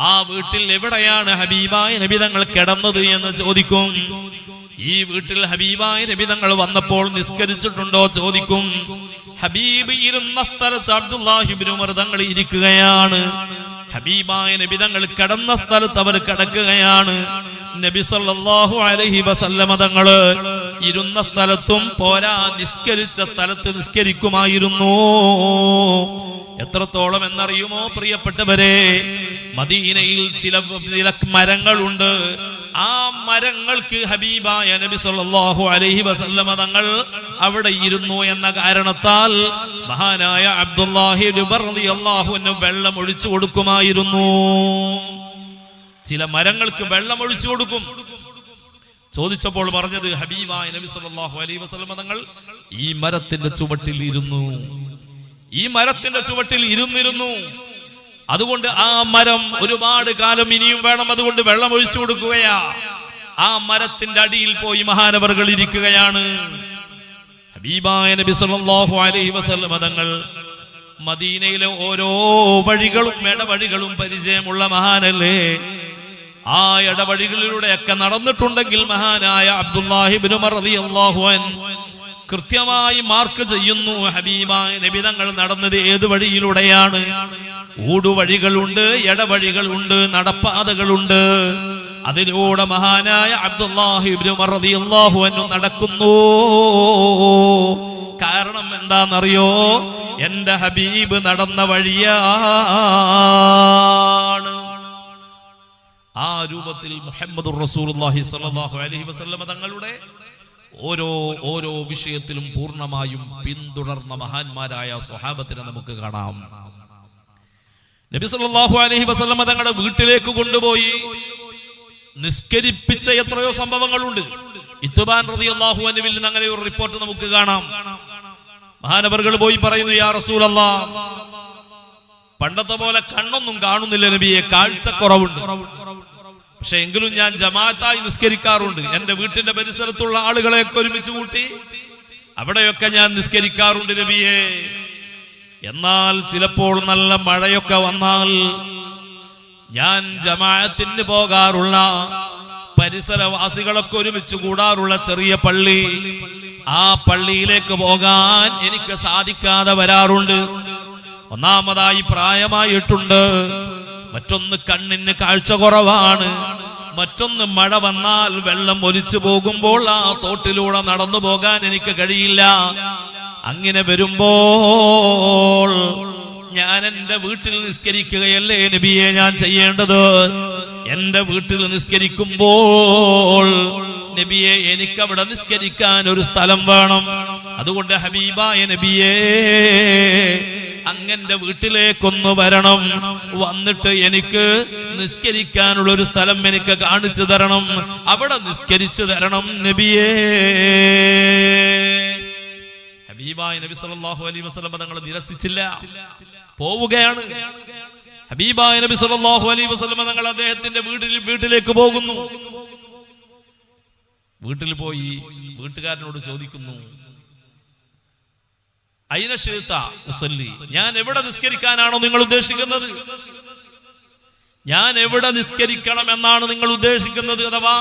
ആ വീട്ടിൽ എവിടെയാണ് ഹബീബായ നബി തങ്ങൾ കിടന്നത് എന്ന് ചോദിക്കും. ഈ വീട്ടിൽ ഹബീബായ നബി തങ്ങൾ വന്നപ്പോൾ നിസ്കരിച്ചിട്ടുണ്ടോ ചോദിക്കും. ഹബീബ് ഇരുന്ന സ്ഥലത്ത് അബ്ദുല്ലാഹി ഇബ്നു ഉമർ തങ്ങൾ ഇരിക്കുകയാണ്. ഹബീബായ നബി തങ്ങൾ കിടന്ന സ്ഥലത്ത് അവർ കിടക്കുകയാണ്. നബി സല്ലല്ലാഹു അലൈഹി വസല്ലം തങ്ങൾ ഇരുന്ന സ്ഥലത്തും പോരാ നിസ്കരിച്ച സ്ഥലത്ത് നിസ്കരിക്കുമായിരുന്നു. എത്രത്തോളം എന്നറിയുമോ പ്രിയപ്പെട്ടവരെ? മദീനയിൽ ചില മരങ്ങളുണ്ട്. ആ മരങ്ങൾക്ക് ഹബീബായ നബി സല്ലല്ലാഹു അലൈഹി വസല്ലം തങ്ങൾ അവിടെ ഇരുന്നു എന്ന കാരണത്താൽ മഹാനായ അബ്ദുല്ലാഹി ഇബ്നു ഉമർ റളിയല്ലാഹു അൻഹു വെള്ളം ഒഴിച്ചു കൊടുക്കുമായിരുന്നു. ചില മരങ്ങൾക്ക് വെള്ളം ഒഴിച്ചു കൊടുക്കും. ചോദിച്ചപ്പോൾ പറഞ്ഞത് ഹബീബായ നബി സല്ലല്ലാഹു അലൈഹി വസല്ലം തങ്ങൾ ഈ മരത്തിന്റെ ചുവട്ടിൽ ഇരുന്നു. ഈ മരത്തിന്റെ ചുവട്ടിൽ ഇരുന്നിരുന്നു. അതുകൊണ്ട് ആ മരം ഒരുപാട് കാലം ഇനിയും വേണം, അതുകൊണ്ട് വെള്ളം ഒഴിച്ചു കൊടുക്കുകയാ. ആ മരത്തിന്റെ അടിയിൽ പോയി മഹാനവറുകൾ ഇരിക്കുകയാണ്. ഹബീബായ നബി സല്ലല്ലാഹു അലൈഹി വസല്ലം തങ്ങൾ മദീനയിലെ ഓരോ വഴികളും ഇടവഴികളും പരിചയമുള്ള മഹാനല്ലേ? ആ ഇടവഴികളിലൂടെയൊക്കെ നടന്നിട്ടുണ്ടെങ്കിൽ മഹാനായ അബ്ദുല്ലാഹി ഇബ്നു ഉമർ റളിയല്ലാഹു അൻഹു കൃത്യമായി മാർക്ക് ചെയ്യുന്നു ഹബീബായ നബി തങ്ങൾ നടന്നത് ഏത് വഴിയിലൂടെയാണ്. ഊടുവഴികളുണ്ട്, ഇടവഴികളുണ്ട്, നടപ്പാതകളുണ്ട്. അതിലൂടെ മഹാനായ അബ്ദുല്ലാഹി ഇബ്നു ഉമർ റളിയല്ലാഹു അൻഹു നടക്കുന്നു. കാരണം എന്താണെന്നറിയോ? എന്റെ ഹബീബ് നടന്ന വഴിയാണ്. ആ രൂപത്തിൽ മുഹമ്മദുർ റസൂലുള്ളാഹി സ്വല്ലല്ലാഹു അലൈഹി വസല്ലം തങ്ങളുടെ ഓരോ വിഷയത്തിലും പൂർണ്ണമായും പിന്തുടർന്ന മഹാന്മാരായ സ്വഹാബത്തിനെ നമുക്ക് കാണാം. നബി സല്ലല്ലാഹു അലൈഹി വസല്ലം തങ്ങളുടെ വീട്ടിലേക്ക് കൊണ്ടുപോയി നിസ്കരിപ്പിച്ച എത്രയോ സംഭവങ്ങളുണ്ട്. ഇത്ബാൻ റളിയല്ലാഹു അൻഹുവിൽ നിന്ന് അങ്ങനെ ഒരു റിപ്പോർട്ട് നമുക്ക് കാണാം. മഹാനവറുകൾ പോയി പറയുന്നു, യാ റസൂലല്ലാഹ്, പണ്ടത്തെ പോലെ കണ്ണൊന്നും കാണുന്നില്ല നബിയെ, കാഴ്ചക്കുറവുണ്ട്. പക്ഷെ എങ്കിലും ഞാൻ ജമാഅത്തായി നിസ്കരിക്കാറുണ്ട്. എന്റെ വീട്ടിന്റെ പരിസരത്തുള്ള ആളുകളെയൊക്കെ ഒരുമിച്ച് കൂട്ടി അവിടെയൊക്കെ ഞാൻ നിസ്കരിക്കാറുണ്ട് നബിയെ. എന്നാൽ ചിലപ്പോൾ നല്ല മഴയൊക്കെ വന്നാൽ ഞാൻ ജമാഅത്തിന് പോകാറുള്ള, പരിസരവാസികളൊക്കെ ഒരുമിച്ച് കൂടാറുള്ള ചെറിയ പള്ളി, ആ പള്ളിയിലേക്ക് പോകാൻ എനിക്ക് സാധിക്കാതെ വരാറുണ്ട്. ഒന്നാമതായി പ്രായമായിട്ടുണ്ട്, മറ്റൊന്ന് കണ്ണിന് കാഴ്ച കുറവാണ്, മറ്റൊന്ന് മഴ വന്നാൽ വെള്ളം ഒലിച്ചു പോകുമ്പോൾ ആ തോട്ടിലൂടെ നടന്നു പോകാൻ എനിക്ക് കഴിയില്ല. അങ്ങനെ വരുമ്പോൾ ഞാൻ എന്റെ വീട്ടിൽ നിസ്കരിക്കുകയല്ലേ നബിയെ ഞാൻ ചെയ്യേണ്ടത്? എന്റെ വീട്ടിൽ നിസ്കരിക്കുമ്പോൾ നബിയെ എനിക്കവിടെ നിസ്കരിക്കാൻ ഒരു സ്ഥലം വേണം. അതുകൊണ്ട് ഹബീബായ നബിയേ, അങ്ങന്റെ വീട്ടിലേക്കൊന്ന് വരണം, വന്നിട്ട് എനിക്ക് നിസ്കരിക്കാനുള്ള ഒരു സ്ഥലം എനിക്ക് കാണിച്ചു തരണം, അവിടെ നിസ്കരിച്ചു തരണം നബിയേ. ഹബീബായ നബി സല്ലല്ലാഹു അലൈഹി വസല്ലം തങ്ങൾ നിരസിച്ചില്ല, പോവുകയാണ്. ഹബീബായ നബി സല്ലല്ലാഹു അലൈഹി വസല്ലം തങ്ങൾ അദ്ദേഹത്തിന്റെ വീട്ടിലേക്ക് പോകുന്നു. വീട്ടിൽ പോയി വീട്ടുകാരനോട് ചോദിക്കുന്നു, അയിന ശിഅ്ത ഉസല്ലി, ഞാൻ എവിടെ നിസ്കരിക്കാനാണോ നിങ്ങൾ ഉദ്ദേശിക്കുന്നത്? ഞാൻ എവിടെ നിസ്കരിക്കണം എന്നാണ് നിങ്ങൾ ഉദ്ദേശിക്കുന്നത്? അഥവാ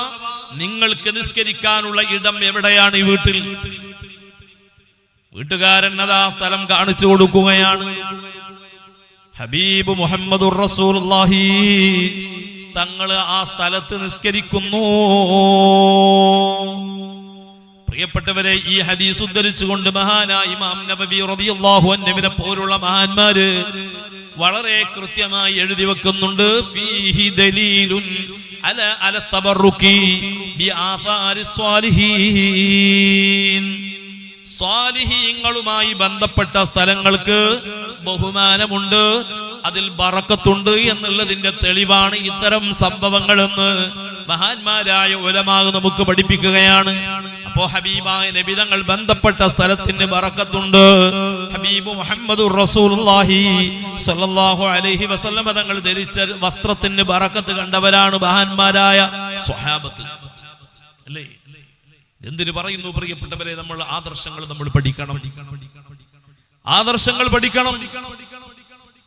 നിങ്ങൾക്ക് നിസ്കരിക്കാനുള്ള ഇടം എവിടെയാണ് ഈ വീട്ടിൽ? വീട്ടുകാരൻ അതാ സ്ഥലം കാണിച്ചു കൊടുക്കുകയാണ്. ഹബീബ് മുഹമ്മദുർ റസൂലുള്ളാഹി തങ്ങള് ആ സ്ഥലത്ത് നിസ്കരിക്കുന്നു. പ്രിയപ്പെട്ടവരെ, ഈ ഹദീസ് ഉദ്ധരിച്ചുകൊണ്ട് മഹാനായ ഇമാം നബവി റളിയല്ലാഹു അൻഹുവിനെ പോലുള്ള മഹാന്മാര് വളരെ കൃത്യമായി എഴുതി വെക്കുന്നുണ്ട്. ഫീഹി ദലീലുൻ അല തബറുക്കി ബിആസാരിസ് സ്വാലിഹീൻ. സ്വാലിഹീങ്ങളുമായി ബന്ധപ്പെട്ട സ്ഥലങ്ങൾക്ക് ബഹുമാനമുണ്ട്, അതിൽ ബറക്കത്തുണ്ട് എന്നുള്ളതിന്റെ തെളിവാണ് ഇത്തരം സംഭവങ്ങളെന്ന് മഹാന്മാരായ ഉലമാ നമുക്ക് പഠിപ്പിക്കുകയാണ്. അപ്പോ ഹബീബായ നബി തങ്ങൾ ബന്ധപ്പെട്ട സ്ഥലത്തിന് ബറക്കത്തുണ്ട്. ഹബീബ് മുഹമ്മദുർ റസൂലുള്ളാഹി സ്വല്ലല്ലാഹു അലൈഹി വസല്ലം തങ്ങൾ ധരിച്ച വസ്ത്രത്തിന് ബറക്കത്ത് കണ്ടവരാണ് മഹാന്മാരായ സ്വഹാബത്ത്, അല്ലേ? എന്തിനു പറയുന്നു പ്രിയപ്പെട്ടവരെ? നമ്മൾ ആദർശങ്ങൾ നമ്മൾ പഠിക്കണം, ആദർശങ്ങൾ പഠിക്കണം.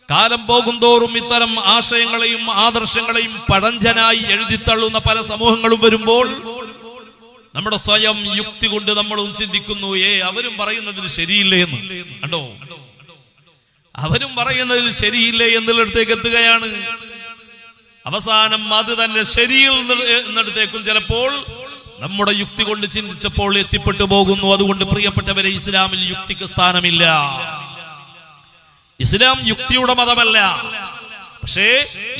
കാലം പോകുന്തോറും ഇത്തരം ആശയങ്ങളെയും ആദർശങ്ങളെയും പഴഞ്ചനായി എഴുതിത്തള്ളുന്ന പല സമൂഹങ്ങളും വരുമ്പോൾ നമ്മുടെ സ്വയം യുക്തി കൊണ്ട് നമ്മളും ചിന്തിക്കുന്നു, അവരും പറയുന്നതിൽ ശരിയില്ലേ എന്ന്. കണ്ടോ, അവരും പറയുന്നതിൽ ശരിയില്ലേ എന്നുള്ളിടത്തേക്ക് എത്തുകയാണ്. അവസാനം അത് തന്നെ ശരിയിൽ എന്നിടത്തേക്കും ചിലപ്പോൾ നമ്മുടെ യുക്തി കൊണ്ട് ചിന്തിച്ചപ്പോൾ എത്തിപ്പെട്ടു പോകുന്നു. അതുകൊണ്ട് പ്രിയപ്പെട്ടവരെ, ഇസ്ലാമിൽ യുക്തിക്ക് സ്ഥാനമില്ല. ഇസ്ലാം യുക്തിയുടെ മതമല്ല. പക്ഷേ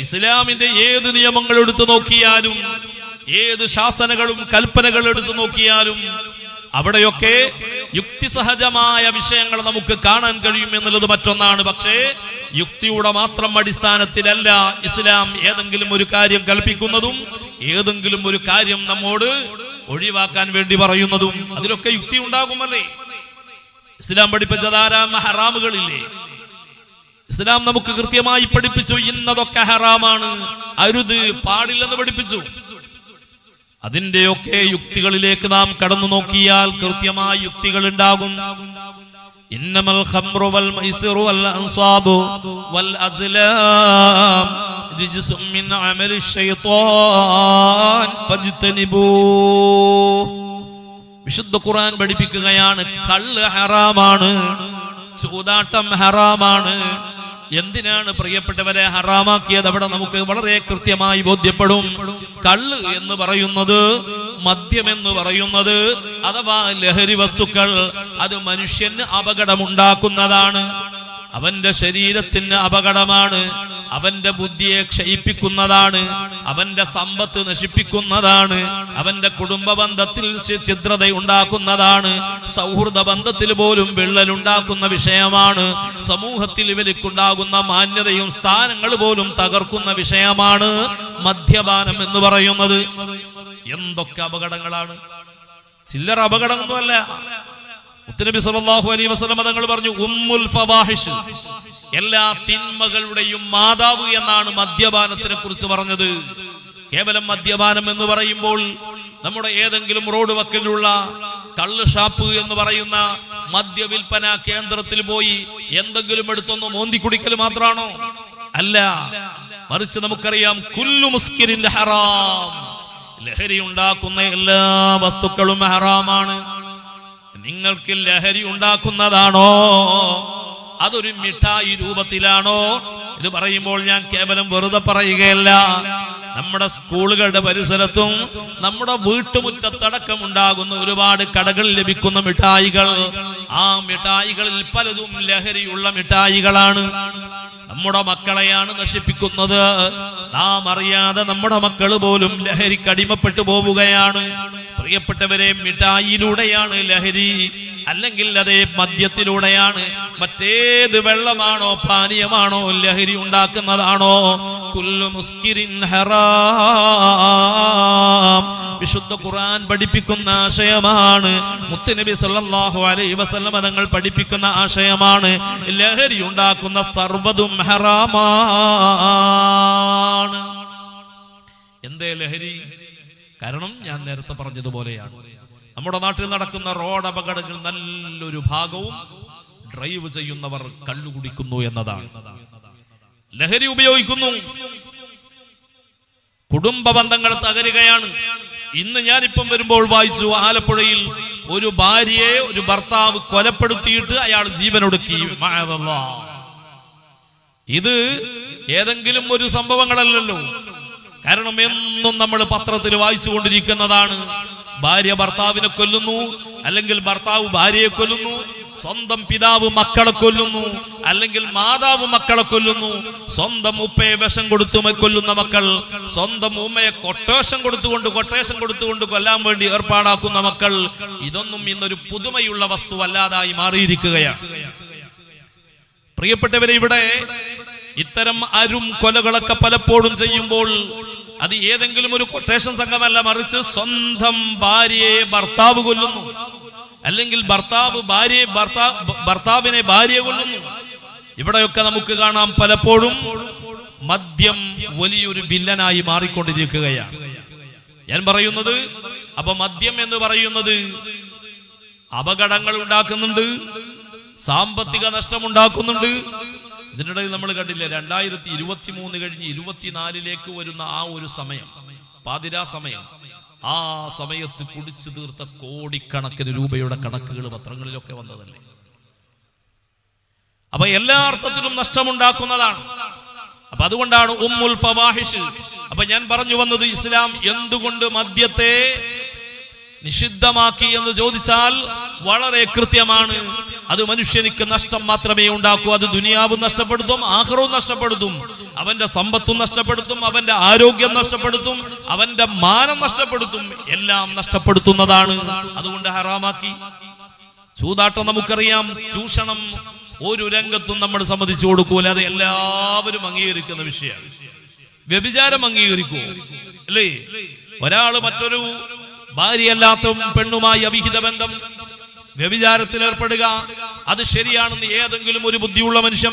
ഇസ്ലാമിന്റെ ഏത് നിയമങ്ങൾ എടുത്തു നോക്കിയാലും, ഏത് ശാസനകളും കൽപ്പനകൾ എടുത്തു നോക്കിയാലും അവിടെയൊക്കെ യുക്തിസഹജമായ വിഷയങ്ങൾ നമുക്ക് കാണാൻ കഴിയും എന്നുള്ളത് മറ്റൊന്നാണ്. പക്ഷേ യുക്തിയുടെ മാത്രം അടിസ്ഥാനത്തിലല്ല ഇസ്ലാം ഏതെങ്കിലും ഒരു കാര്യം കൽപ്പിക്കുന്നതും ഏതെങ്കിലും ഒരു കാര്യം നമ്മോട് ഒഴിവാക്കാൻ വേണ്ടി പറയുന്നതും. അതിലൊക്കെ യുക്തി ഉണ്ടാകുമല്ലേ? ഇസ്ലാം പഠിപ്പിച്ച ധാരാളം ഹറാമുകളില്ലേ? ഇസ്ലാം നമുക്ക് കൃത്യമായി പഠിപ്പിച്ചു, ഇന്നതൊക്കെ ഹറാമാണ്, അരുത്, പാടില്ലെന്ന് പഠിപ്പിച്ചു. അതിന്റെയൊക്കെ യുക്തികളിലേക്ക് നാം കടന്നു നോക്കിയാൽ കൃത്യമായ യുക്തികൾ ഉണ്ടാകും. ഇന്നമൽ ഖംറു വൽ മൈസിറു വൽ അൻസാബു വൽ അസ്ലാം റിജ്സും മിൻ അമലി ശൈത്താൻ ഫജ്തനിബൂ. വിശുദ്ധ ഖുർആൻ പഠിപ്പിക്കുകയാണ്, കള്ള് ഹറാമാണ്, ചൂതാട്ടം ഹറാമാണ്. എന്തിനാണ് പ്രിയപ്പെട്ടവരെ ഹറാമാക്കിയത്? അവിടെ നമുക്ക് വളരെ കൃത്യമായി ബോധ്യപ്പെടും. കള്ള് എന്ന് പറയുന്നത്, മദ്യം എന്ന് പറയുന്നത്, അഥവാ ലഹരി വസ്തുക്കൾ, അത് മനുഷ്യന് അപകടമുണ്ടാക്കുന്നതാണ്. അവന്റെ ശരീരത്തിന് അപകടമാണ്, അവന്റെ ബുദ്ധിയെ ക്ഷയിപ്പിക്കുന്നതാണ്, അവന്റെ സമ്പത്ത് നശിപ്പിക്കുന്നതാണ്, അവന്റെ കുടുംബ ബന്ധത്തിൽ ഛിദ്രത ഉണ്ടാക്കുന്നതാണ്, സൗഹൃദ ബന്ധത്തിൽ പോലും വിള്ളലുണ്ടാക്കുന്ന വിഷയമാണ്, സമൂഹത്തിൽ ഇവർക്കുണ്ടാകുന്ന മാന്യതയും സ്ഥാനങ്ങൾ പോലും തകർക്കുന്ന വിഷയമാണ് മദ്യപാനം എന്ന് പറയുന്നത്. എന്തൊക്കെ അപകടങ്ങളാണ്! ചില്ലറ അപകടമൊന്നുമല്ല. മുത്തുനബി സല്ലല്ലാഹു അലൈഹി വസല്ലം തങ്ങൾ പറഞ്ഞു, ഉമ്മുൽ ഫവാഹിഷ്, എല്ലാ തിന്മകളുടെയും മാതാവ് എന്നാണ് മദ്യപാനത്തിനെ കുറിച്ച് പറഞ്ഞത്. കേവലം മദ്യപാനം എന്ന് പറയുമ്പോൾ നമ്മുടെ ഏതെങ്കിലും റോഡ് വക്കിലുള്ള കള്ള് ഷാപ്പ് എന്ന് പറയുന്ന മദ്യവിൽപ്പന കേന്ദ്രത്തിൽ പോയി എന്തെങ്കിലും എടുത്തൊന്ന് മോന്തി കുടിക്കൽ മാത്രമാണോ? അല്ല, മറിച്ച് നമുക്കറിയാം കുല്ലു മുസ്കിരിൻ ഹറാം, ലഹരി ഉണ്ടാക്കുന്ന എല്ലാ വസ്തുക്കളും ഹറാമാണ്. നിങ്ങൾക്ക് ലഹരി ഉണ്ടാക്കുന്നതാണോ അതൊരു മിഠായി രൂപത്തിലാണോ? ഇത് പറയുമ്പോൾ ഞാൻ കേവലം വെറുതെ പറയുകയല്ല. നമ്മുടെ സ്കൂളുകളുടെ പരിസരത്തും നമ്മുടെ വീട്ടുമുറ്റത്തടക്കം ഉണ്ടാകുന്ന ഒരുപാട് കടകളിൽ ലഭിക്കുന്ന മിഠായികൾ, ആ മിഠായികളിൽ പലതും ലഹരിയുള്ള മിഠായികളാണ്. നമ്മുടെ മക്കളെയാണ് നശിപ്പിക്കുന്നത്. നാം അറിയാതെ നമ്മുടെ മക്കൾ പോലും ലഹരിക്ക് അടിമപ്പെട്ടു പോവുകയാണ്. പ്രിയപ്പെട്ടവരെ, മിഠായിലൂടെയാണ് ലഹരി, അല്ലെങ്കിൽ അതേ മദ്യത്തിലൂടെയാണ്, മറ്റേത് വെള്ളമാണോ പാനീയമാണോ ലഹരി ഉണ്ടാക്കുന്നതാണോ? കുല്ലു മുസ്കിരിൻ ഹറാം. വിശുദ്ധ ഖുർആൻ പഠിപ്പിക്കുന്ന ആശയമാണ്, മുത്തുനബി സല്ലല്ലാഹു അലൈഹി വസല്ലം തങ്ങൾ പഠിപ്പിക്കുന്ന ആശയമാണ്. ലഹരി ഉണ്ടാക്കുന്ന സർവ്വതും ഹറാമാണ്. എന്തേ ലഹരി? കാരണം ഞാൻ നേരത്തെ പറഞ്ഞതുപോലെയാണ്, നമ്മുടെ നാട്ടിൽ നടക്കുന്ന റോഡ് അപകടങ്ങൾ നല്ലൊരു ഭാഗവും ഡ്രൈവ് ചെയ്യുന്നവർ കള്ളു കുടിക്കുന്നു എന്നതാണ്. ലഹരി ഉപയോഗിക്കുന്നു, കുടുംബ ബന്ധങ്ങൾ തകരുകയാണ്. ഇന്ന് ഞാനിപ്പം വരുമ്പോൾ വായിച്ചു, ആലപ്പുഴയിൽ ഒരു ഭാര്യയെ ഒരു ഭർത്താവ് കൊലപ്പെടുത്തിയിട്ട് അയാൾ ജീവനൊടുക്കി. ഇത് ഏതെങ്കിലും ഒരു സംഭവങ്ങളല്ലല്ലോ. കാരണം എന്നും നമ്മൾ പത്രത്തിൽ വായിച്ചു കൊണ്ടിരിക്കുന്നതാണ്, ഭാര്യ ഭർത്താവിനെ കൊല്ലുന്നു, അല്ലെങ്കിൽ ഭർത്താവ് ഭാര്യയെ കൊല്ലുന്നു, സ്വന്തം പിതാവ് മക്കളെ കൊല്ലുന്നു, അല്ലെങ്കിൽ മാതാവ് മക്കളെ കൊല്ലുന്നു, സ്വന്തം ഉപ്പയെ വിഷം കൊടുത്തു കൊല്ലുന്ന മക്കൾ, സ്വന്തം ഉമ്മയെ കൊട്ടേഷൻ കൊടുത്തുകൊണ്ട് കൊല്ലാൻ വേണ്ടി ഏർപ്പാടാക്കുന്ന മക്കൾ. ഇതൊന്നും ഇന്നൊരു പുതുമയുള്ള വസ്തുവല്ലാതായി മാറിയിരിക്കുകയാണ്. പ്രിയപ്പെട്ടവരെ, ഇവിടെ ഇത്തരം അരും കൊലകളൊക്കെ പലപ്പോഴും ചെയ്യുമ്പോൾ അത് ഏതെങ്കിലും ഒരു കൊട്ടേഷൻ സംഘമല്ല, മറിച്ച് സ്വന്തം ഭാര്യയെ ഭർത്താവ് കൊല്ലുന്നു, അല്ലെങ്കിൽ ഭർത്താവിനെ ഭാര്യ കൊല്ലുന്നു. ഇവിടെയൊക്കെ നമുക്ക് കാണാം പലപ്പോഴും മദ്യം വലിയൊരു വില്ലനായി മാറിക്കൊണ്ടിരിക്കുകയാണ്. ഞാൻ പറയുന്നത്, അപ്പൊ മദ്യം എന്ന് പറയുന്നത് അപകടങ്ങൾ ഉണ്ടാക്കുന്നുണ്ട്, സാമ്പത്തിക നഷ്ടം ഉണ്ടാക്കുന്നുണ്ട്. ഇതിനിടയിൽ നമ്മൾ കണ്ടില്ല, 2023 കഴിഞ്ഞ് 24 വരുന്ന ആ ഒരു സമയം, പാതിരാ സമയം, ആ സമയത്ത് കുടിച്ചു തീർത്ത കോടിക്കണക്കിന് രൂപയുടെ കണക്കുകൾ പത്രങ്ങളിലൊക്കെ വന്നതല്ലേ. അപ്പൊ എല്ലാ അർത്ഥത്തിലും നഷ്ടമുണ്ടാക്കുന്നതാണ്. അപ്പൊ അതുകൊണ്ടാണ് ഉമ്മുൽ ഫവാഹിഷ്. അപ്പൊ ഞാൻ പറഞ്ഞു വന്നത്, ഇസ്ലാം എന്തുകൊണ്ട് മദ്യത്തെ നിഷിദ്ധമാക്കി എന്ന് ചോദിച്ചാൽ വളരെ കൃത്യമാണ്. അത് മനുഷ്യനിക്ക് നഷ്ടം മാത്രമേ ഉണ്ടാക്കൂ. അത് ദുനിയാവും നഷ്ടപ്പെടുത്തും, ആഖിറവും നഷ്ടപ്പെടുത്തും, അവന്റെ സമ്പത്തും നഷ്ടപ്പെടുത്തും, അവന്റെ ആരോഗ്യം നഷ്ടപ്പെടുത്തും, അവന്റെ മാനം നഷ്ടപ്പെടുത്തും, എല്ലാം നഷ്ടപ്പെടുത്തുന്നതാണ്. അതുകൊണ്ട് ഹറാമാക്കി. ചൂതാട്ടം നമുക്കറിയാം, ചൂഷണം ഒരു രംഗത്തും നമ്മൾ സമ്മതിച്ചു കൊടുക്കൂല, അത് എല്ലാവരും അംഗീകരിക്കുന്ന വിഷയമാണ്. വ്യഭിചാരം അംഗീകരിക്കുമോ? അല്ലേ? ഒരാള് മറ്റൊരു ഭാര്യയല്ലാത്ത പെണ്ണുമായി അവിഹിത ബന്ധം, വ്യഭിചാരത്തിൽ ഏർപ്പെടുക, അത് ശരിയാണെന്ന് ഏതെങ്കിലും ഒരു ബുദ്ധിയുള്ള മനുഷ്യൻ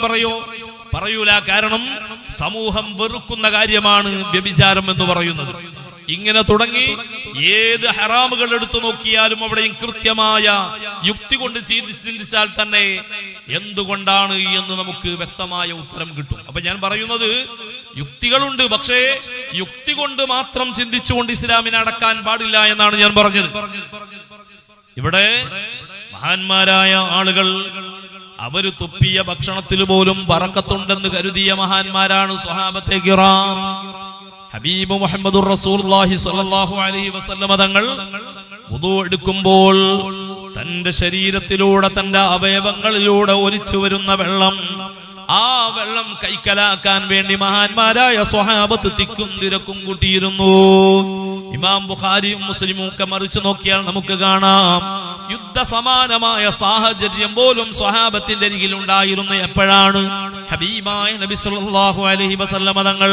പറയൂല. കാരണം സമൂഹം വെറുക്കുന്ന കാര്യമാണ് വ്യഭിചാരം എന്ന് പറയുന്നത്. ഇങ്ങനെ തുടങ്ങി ഏത് ഹറാമുകൾ എടുത്തു നോക്കിയാലും അവിടെയും കൃത്യമായ യുക്തി കൊണ്ട് ചിന്തിച്ചാൽ തന്നെ എന്തുകൊണ്ടാണ് എന്ന് നമുക്ക് വ്യക്തമായ ഉത്തരം കിട്ടും. അപ്പൊ ഞാൻ പറയുന്നത്, യുക്തികളുണ്ട്, പക്ഷേ യുക്തി കൊണ്ട് മാത്രം ചിന്തിച്ചുകൊണ്ട് ഇസ്ലാമിനെ അടക്കാൻ പാടില്ല എന്നാണ് ഞാൻ പറഞ്ഞത്. ഇവിടെ മഹാന്മാരായ ആളുകൾ അവര് തുപ്പിയ ഭക്ഷണത്തിൽ പോലും ബറക്കത്തുണ്ടെന്ന് കരുതിയ മഹാന്മാരാണ് സ്വഹാബത്തെ കിറാം. ഹബീബ് മുഹമ്മദുർ റസൂലുള്ളാഹി സ്വല്ലല്ലാഹു അലൈഹി വസല്ലം തങ്ങൾ വുദൂ എടുക്കുമ്പോൾ തന്റെ ശരീരത്തിലൂടെ, തന്റെ അവയവങ്ങളിലൂടെ ഒലിച്ചു വരുന്ന വെള്ളം, ആ വെള്ളം കൈക്കലാക്കാൻ വേണ്ടി മഹാന്മാരായ സ്വഹാബത്ത് തിക്കും തിരക്കും കൂട്ടിയിരുന്നു. ഇമാം ബുഖാരിയും മുസ്ലിമും ഒക്കെ മറിച്ചു നോക്കിയാൽ നമുക്ക് കാണാം, യുദ്ധസമാനമായ സാഹചര്യം പോലും സ്വഹാബത്തിന്റെ അരികിൽ ഉണ്ടായിരുന്നു. എപ്പോഴാണ്? ഹബീബായ നബി സല്ലല്ലാഹു അലൈഹി വസല്ലമ തങ്ങൾ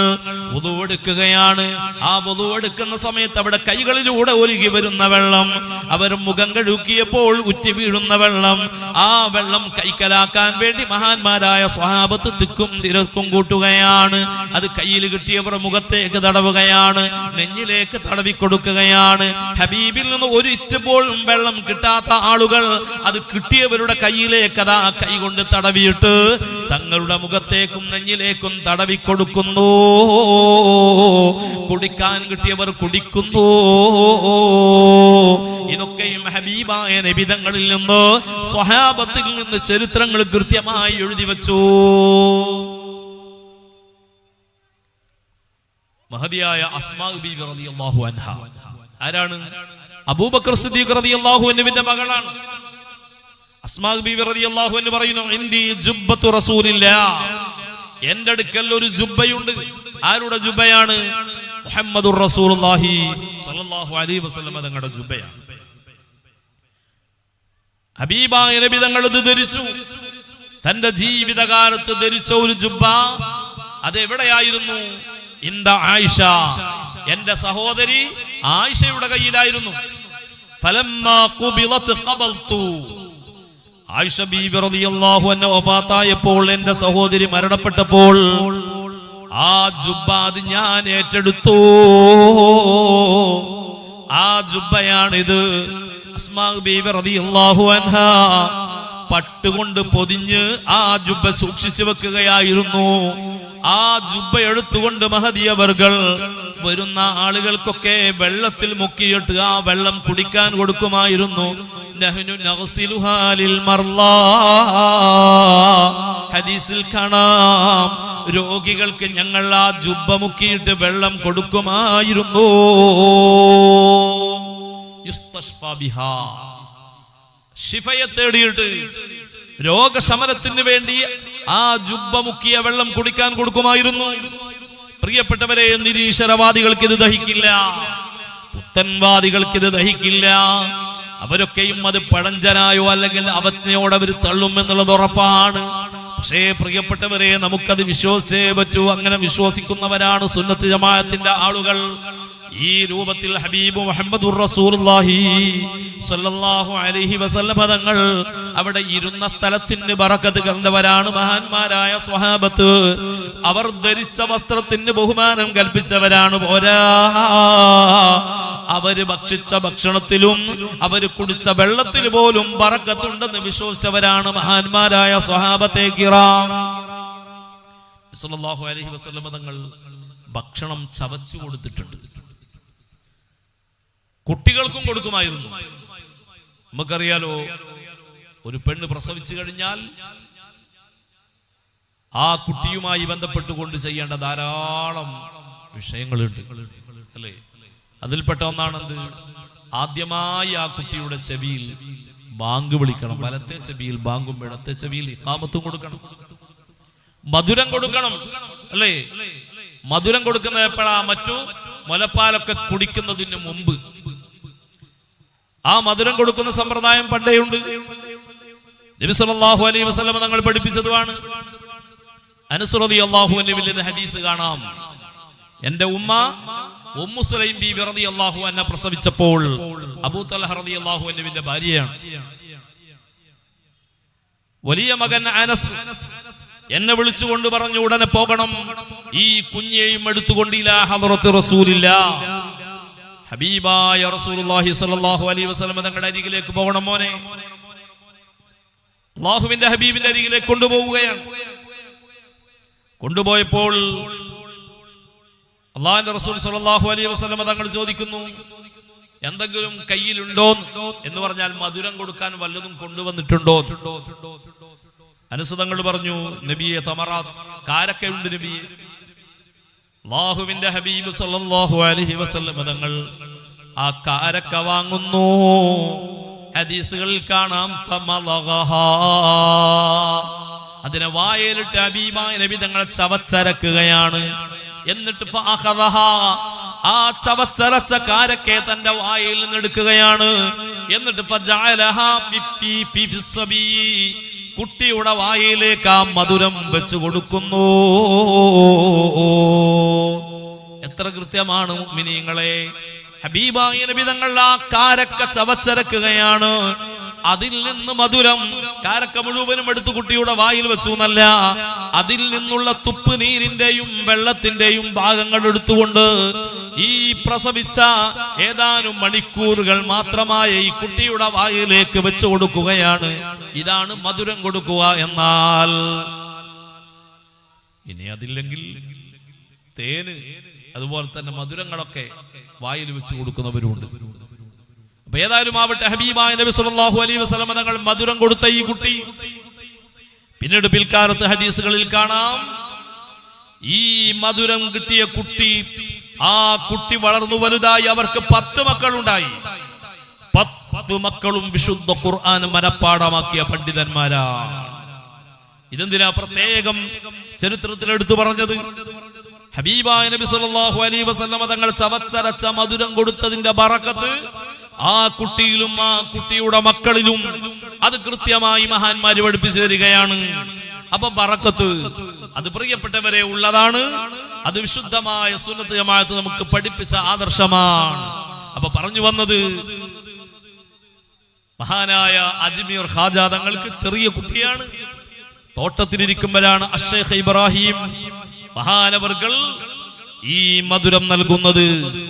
വുദു എടുക്കുകയാണ്. ആ വുദു എടുക്കുന്ന സമയത്ത് അവിടെ കൈകളിലൂടെ ഒഴുകി വരുന്ന വെള്ളം, അവർ മുഖം കഴുകിയപ്പോൾ ഉറ്റി വീഴുന്ന വെള്ളം, ആ വെള്ളം കൈക്കലാക്കാൻ വേണ്ടി മഹാന്മാരായ സ്വഹാബത്ത് തിക്കും തിരക്കും കൂട്ടുകയാണ്. അത് കയ്യിൽ കിട്ടിയവർ മുഖത്തേക്ക് തടവുകയാണ്, നെഞ്ഞിലേക്ക് തടവി കൊടുക്കുകയാണ്. ഹബീബിൽ നിന്ന് ഒരു ഇറ്റുപോലും വെള്ളം കിട്ടാത്ത ആളുകൾ അത് കിട്ടിയവരുടെ കയ്യിലേക്ക് അതാ കൈ കൊണ്ട് തടവിയിട്ട് തങ്ങളുടെ മുഖത്തേക്കും നെഞ്ഞിലേക്കും തടവി കൊടുക്കുന്നു. കുടിക്കാൻ കിട്ടിയവർ കുടിക്കുന്നു. ഇതൊക്കെയും ഹബീബായ നബിതങ്ങളിൽ നിന്ന് സ്വഹാബത്തിൽ നിന്ന് ചരിത്രങ്ങൾ കൃത്യമായി എഴുതി വെച്ചു. മഹദിയായ അസ്മാ ബീവി റളിയല്ലാഹു അൻഹ ആരാണ്? അബൂബക്കർ സിദ്ദീഖ് റളിയല്ലാഹു അൻഹുവിന്റെ മകളാണ്. അസ്മാ ബീവി റളിയല്ലാഹു അൻഹ പറയുന്നു, ഇന്ദി ജുബ്ബത്തു റസൂലില്ലാഹ്, എൻ്റെ അടുക്കൽ ഒരു ജുബ്ബയുണ്ട്. ആരുടെ ജുബ്ബയാണ്? മുഹമ്മദുർ റസൂലുള്ളാഹി സ്വല്ലല്ലാഹു അലൈഹി വസല്ലം തങ്ങളുടെ ജുബ്ബയാണ്. ഹബീബായ നബി തങ്ങൾ ഇത് ധരിച്ചു. തന്റെ ജീവിതകാലത്ത് ധരിച്ച ഒരു ജുബ്ബ അതെവിടെയായിരുന്നു? ഇന്ദ ആയിഷ, എന്റെ സഹോദരി ആയിഷയുടെ കയ്യിലായിരുന്നു. ഫലമ്മാ ഖുബിലത് ഖബൽതു, ആയിഷ ബീബി റളിയല്ലാഹു അൻഹ വഫാത്തായപ്പോൾ, എന്റെ സഹോദരി മരണപ്പെട്ടപ്പോൾ ആ ജുബ്ബ അത് ഞാൻ ഏറ്റെടുത്തു. ആ ജുബ്ബയാണിത്. അസ്മാ ബീബി റളിയല്ലാഹു അൻഹ പട്ടുകൊണ്ട് പൊതിഞ്ഞ് ആ ജുബ്ബ സൂക്ഷിച്ചു വെക്കുകയായിരുന്നു. ആ ജുബ്ബ എടുത്തുകൊണ്ട് മഹദിയവർകൾ വരുന്ന ആളുകൾക്കൊക്കെ വെള്ളത്തിൽ മുക്കിയിട്ട് ആ വെള്ളം കുടിക്കാൻ കൊടുക്കുമായിരുന്നു. ഹദീസിൽ കാണാം, രോഗികൾക്ക് ഞങ്ങൾ ആ ജുബ്ബ മുക്കിയിട്ട് വെള്ളം കൊടുക്കുമായിരുന്നു. ശിഫയെ തേടിയിട്ട് രോഗശമനത്തിന് വേണ്ടി ആ ജുബ്ബ മുക്കിയ വെള്ളം കുടിക്കാൻ കൊടുക്കുമായിരുന്നു. പ്രിയപ്പെട്ടവരെ, നിരീശ്വരവാദികൾക്ക് ഇത് ദഹിക്കില്ല, പുത്തൻവാദികൾക്ക് ഇത് ദഹിക്കില്ല. അവരൊക്കെയും അത് പഴഞ്ചനായോ അല്ലെങ്കിൽ അവജ്ഞയോടെ അവർ തള്ളും എന്നുള്ളത് ഉറപ്പാണ്. പക്ഷേ പ്രിയപ്പെട്ടവരെ, നമുക്കത് വിശ്വസിച്ചേ പറ്റൂ. അങ്ങനെ വിശ്വസിക്കുന്നവരാണ് സുന്നത്ത് ജമാഅത്തിന്റെ ആളുകൾ. ഈ രൂപത്തിൽ ഹബീബ് മുഹമ്മദുർ റസൂലുള്ളാഹി സ്വല്ലല്ലാഹു അലൈഹി വസല്ലം തങ്ങൾ അവിടെ ഇരുന്ന സ്ഥലത്തിന് ബറക്കത്ത് കണ്ടവരാണ് മഹാന്മാരായ സ്വഹാബത്ത്. അവർ ധരിച്ച വസ്ത്രത്തിന് ബഹുമാനം കൽപ്പിച്ചവരാണ്. പോരാ, അവര് ഭക്ഷിച്ച ഭക്ഷണത്തിലും അവര് കുടിച്ച വെള്ളത്തിൽ പോലും ബറക്കത്തുണ്ടെന്ന് വിശ്വസിച്ചവരാണ് മഹാന്മാരായ സ്വഹാബത്തെ കിറാം. സ്വല്ലല്ലാഹു അലൈഹി വസല്ലം തങ്ങൾ ഭക്ഷണം ചവച്ചു കൊടുത്തിട്ടുണ്ട്. കുട്ടികൾക്കും കൊടുക്കുമായിരുന്നു. നമുക്കറിയാലോ, ഒരു പെണ്ണ് പ്രസവിച്ചു കഴിഞ്ഞാൽ ആ കുട്ടിയുമായി ബന്ധപ്പെട്ടുകൊണ്ട് ചെയ്യേണ്ട ധാരാളം വിഷയങ്ങളുണ്ട്, അല്ലേ? അതിൽപ്പെട്ട ഒന്നാണെന്ത്? ആദ്യമായി ആ കുട്ടിയുടെ ചെവിയിൽ ബാങ്ക് വിളിക്കണം. വലത്തെ ചെവിയിൽ ബാങ്കും ഇടത്തെ ചെവിയിൽ ഇഖാമത്തും കൊടുക്കണം. മധുരം കൊടുക്കണം, അല്ലേ? മധുരം കൊടുക്കുന്നത് എപ്പോഴാ? മറ്റു മുലപ്പാലൊക്കെ കുടിക്കുന്നതിന് മുമ്പ്. ആ മധുരം കൊടുക്കുന്ന സമ്പ്രദായം പണ്ടേയുണ്ട്. നബി സല്ലല്ലാഹു അലൈഹി വസല്ലം തങ്ങൾ പഠിപ്പിച്ചതുമാണ്. അനസ് റളിയല്ലാഹു അൻഹുവിൽ നിന്ന് ഹദീസ് കാണാം. എന്റെ ഉമ്മ ഉമ്മു സുലൈം ബീബി റളിയല്ലാഹു അൻഹ പ്രസവിച്ചപ്പോൾ അബൂ തൽഹ റളിയല്ലാഹു അൻഹുവിന്റെ ഭാര്യയാണ്. വലിയ മകൻ അനസ് എന്നെ വിളിച്ചുകൊണ്ട് പറഞ്ഞു, ഉടനെ പോകണം, ഈ കുഞ്ഞെയും എടുത്തുകൊണ്ട് ഇലാ ഹദ്റത്തി റസൂലില്ലാഹ്, ഹബീബായ റസൂലുള്ളാഹി സ്വല്ലല്ലാഹു അലൈഹി വസല്ലം തങ്ങളുടെ അരികിലേക്ക് പോകണം മോനെ. അല്ലാഹുവിന്റെ ഹബീബിന്റെ അരികിലേക്ക് കൊണ്ടുപോവുകയാണ്. കൊണ്ടുപോയപ്പോൾ അല്ലാഹുവിന്റെ റസൂൽ സ്വല്ലല്ലാഹു അലൈഹി വസല്ലം തങ്ങൾ ചോദിക്കുന്നു, എന്തെങ്കിലും കയ്യിലുണ്ടോ എന്ന് പറഞ്ഞാൽ മധുരം കൊടുക്കാൻ വല്ലതും കൊണ്ടുവന്നിട്ടുണ്ടോ? അനസ് തങ്ങൾ പറഞ്ഞു, നബിയെ തമറാത്ത്, കാരക്കയുണ്ട് നബിയെ. അല്ലാഹുവിന്റെ ഹബീബ് സല്ലല്ലാഹു അലൈഹി വസല്ലം തങ്ങൾ ആ കാരക്ക വാങ്ങുന്നു. ഹദീസുകളിൽ കാണാം, അതിനെ വായലിട്ട് ഹബീബായ നബി തങ്ങൾ ചവച്ചരക്കുകയാണ്. എന്നിട്ട് ആ ചവച്ചരച്ച കാരക്കെ തന്റെ വായിൽ നിന്ന് എടുക്കുകയാണ്. എന്നിട്ട് കുട്ടിയുടെ വായിലേക്ക് ആ മധുരം വെച്ചു കൊടുക്കുന്നു. എത്ര കൃത്യമാണ് മുഅ്മിനീങ്ങളെ. ഹബീബായ നബി തങ്ങൾ ആ കാരക്ക ചവച്ചരക്കുകയാണ്. അതിൽ നിന്ന് മധുരം കാരക്ക മുഴുവനും എടുത്തു കുട്ടിയുടെ വായിൽ വെച്ചു എന്നല്ല, അതിൽ നിന്നുള്ള തുപ്പ് നീരിന്റെയും വെള്ളത്തിന്റെയും ഭാഗങ്ങൾ എടുത്തുകൊണ്ട് ഈ പ്രസവിച്ച ഏതാനും മണിക്കൂറുകൾ മാത്രമായ ഈ കുട്ടിയുടെ വായിലേക്ക് വെച്ചു കൊടുക്കുകയാണ്. ഇതാണ് മധുരം കൊടുക്കുക. എന്നാൽ ഇനി അതില്ലെങ്കിൽ തേന് അതുപോലെ തന്നെ മധുരങ്ങളൊക്കെ വായിൽ വെച്ച് കൊടുക്കുന്നവരുണ്ട്. അപ്പൊ ഏതായാലും ആവട്ടെ, ഹബീബായ നബി സല്ലല്ലാഹു അലൈഹി വസല്ലം തങ്ങൾ മധുരം കൊടുത്ത ഈ കുട്ടി പിന്നീട് പിൽക്കാലത്ത് ഹദീസുകളിൽ കാണാം, ഈ മധുരം കിട്ടിയ കുട്ടി, ആ കുട്ടി വളർന്നു വലുതായി. അവർക്ക് 10 മക്കളുണ്ടായി. 10 മക്കളും വിശുദ്ധ ഖുർആൻ മനപ്പാഠമാക്കിയ പണ്ഡിതന്മാരാണ്. ഇതെന്തിനാ പ്രത്യേകം ചരിത്രത്തിൽ എടുത്തു പറഞ്ഞത്? ഹബീബായ നബി സല്ലല്ലാഹു അലൈഹി വസല്ലം തങ്ങൾ ചവച്ചരച്ച മധുരം കൊടുത്തതിന്റെ ബറക്കത്ത് ആ കുട്ടിയിലും ആ കുട്ടിയുടെ മക്കളിലും അത് കൃത്യമായി മഹാന്മാര് പഠിപ്പിച്ചു തരികയാണ്. അപ്പൊ ബറക്കത്ത് അത് പ്രിയപ്പെട്ടവരെ ഉള്ളതാണ്. അത് വിശുദ്ധമായ സുന്നത്ത് ജമാഅത്ത് നമുക്ക് പഠിപ്പിച്ച ആദർശമാണ്. അപ്പൊ പറഞ്ഞു വന്നത്, മഹാനായ അജ്മീർ ഖാജ തങ്ങൾക്ക് ചെറിയ കുട്ടിയാണ്. തോട്ടത്തിലിരിക്കുമ്പോഴാണ് അഷ്ശൈഖ് ഇബ്രാഹിം മഹാനവർകൾ ഈ മധുരം നൽകുന്നത്,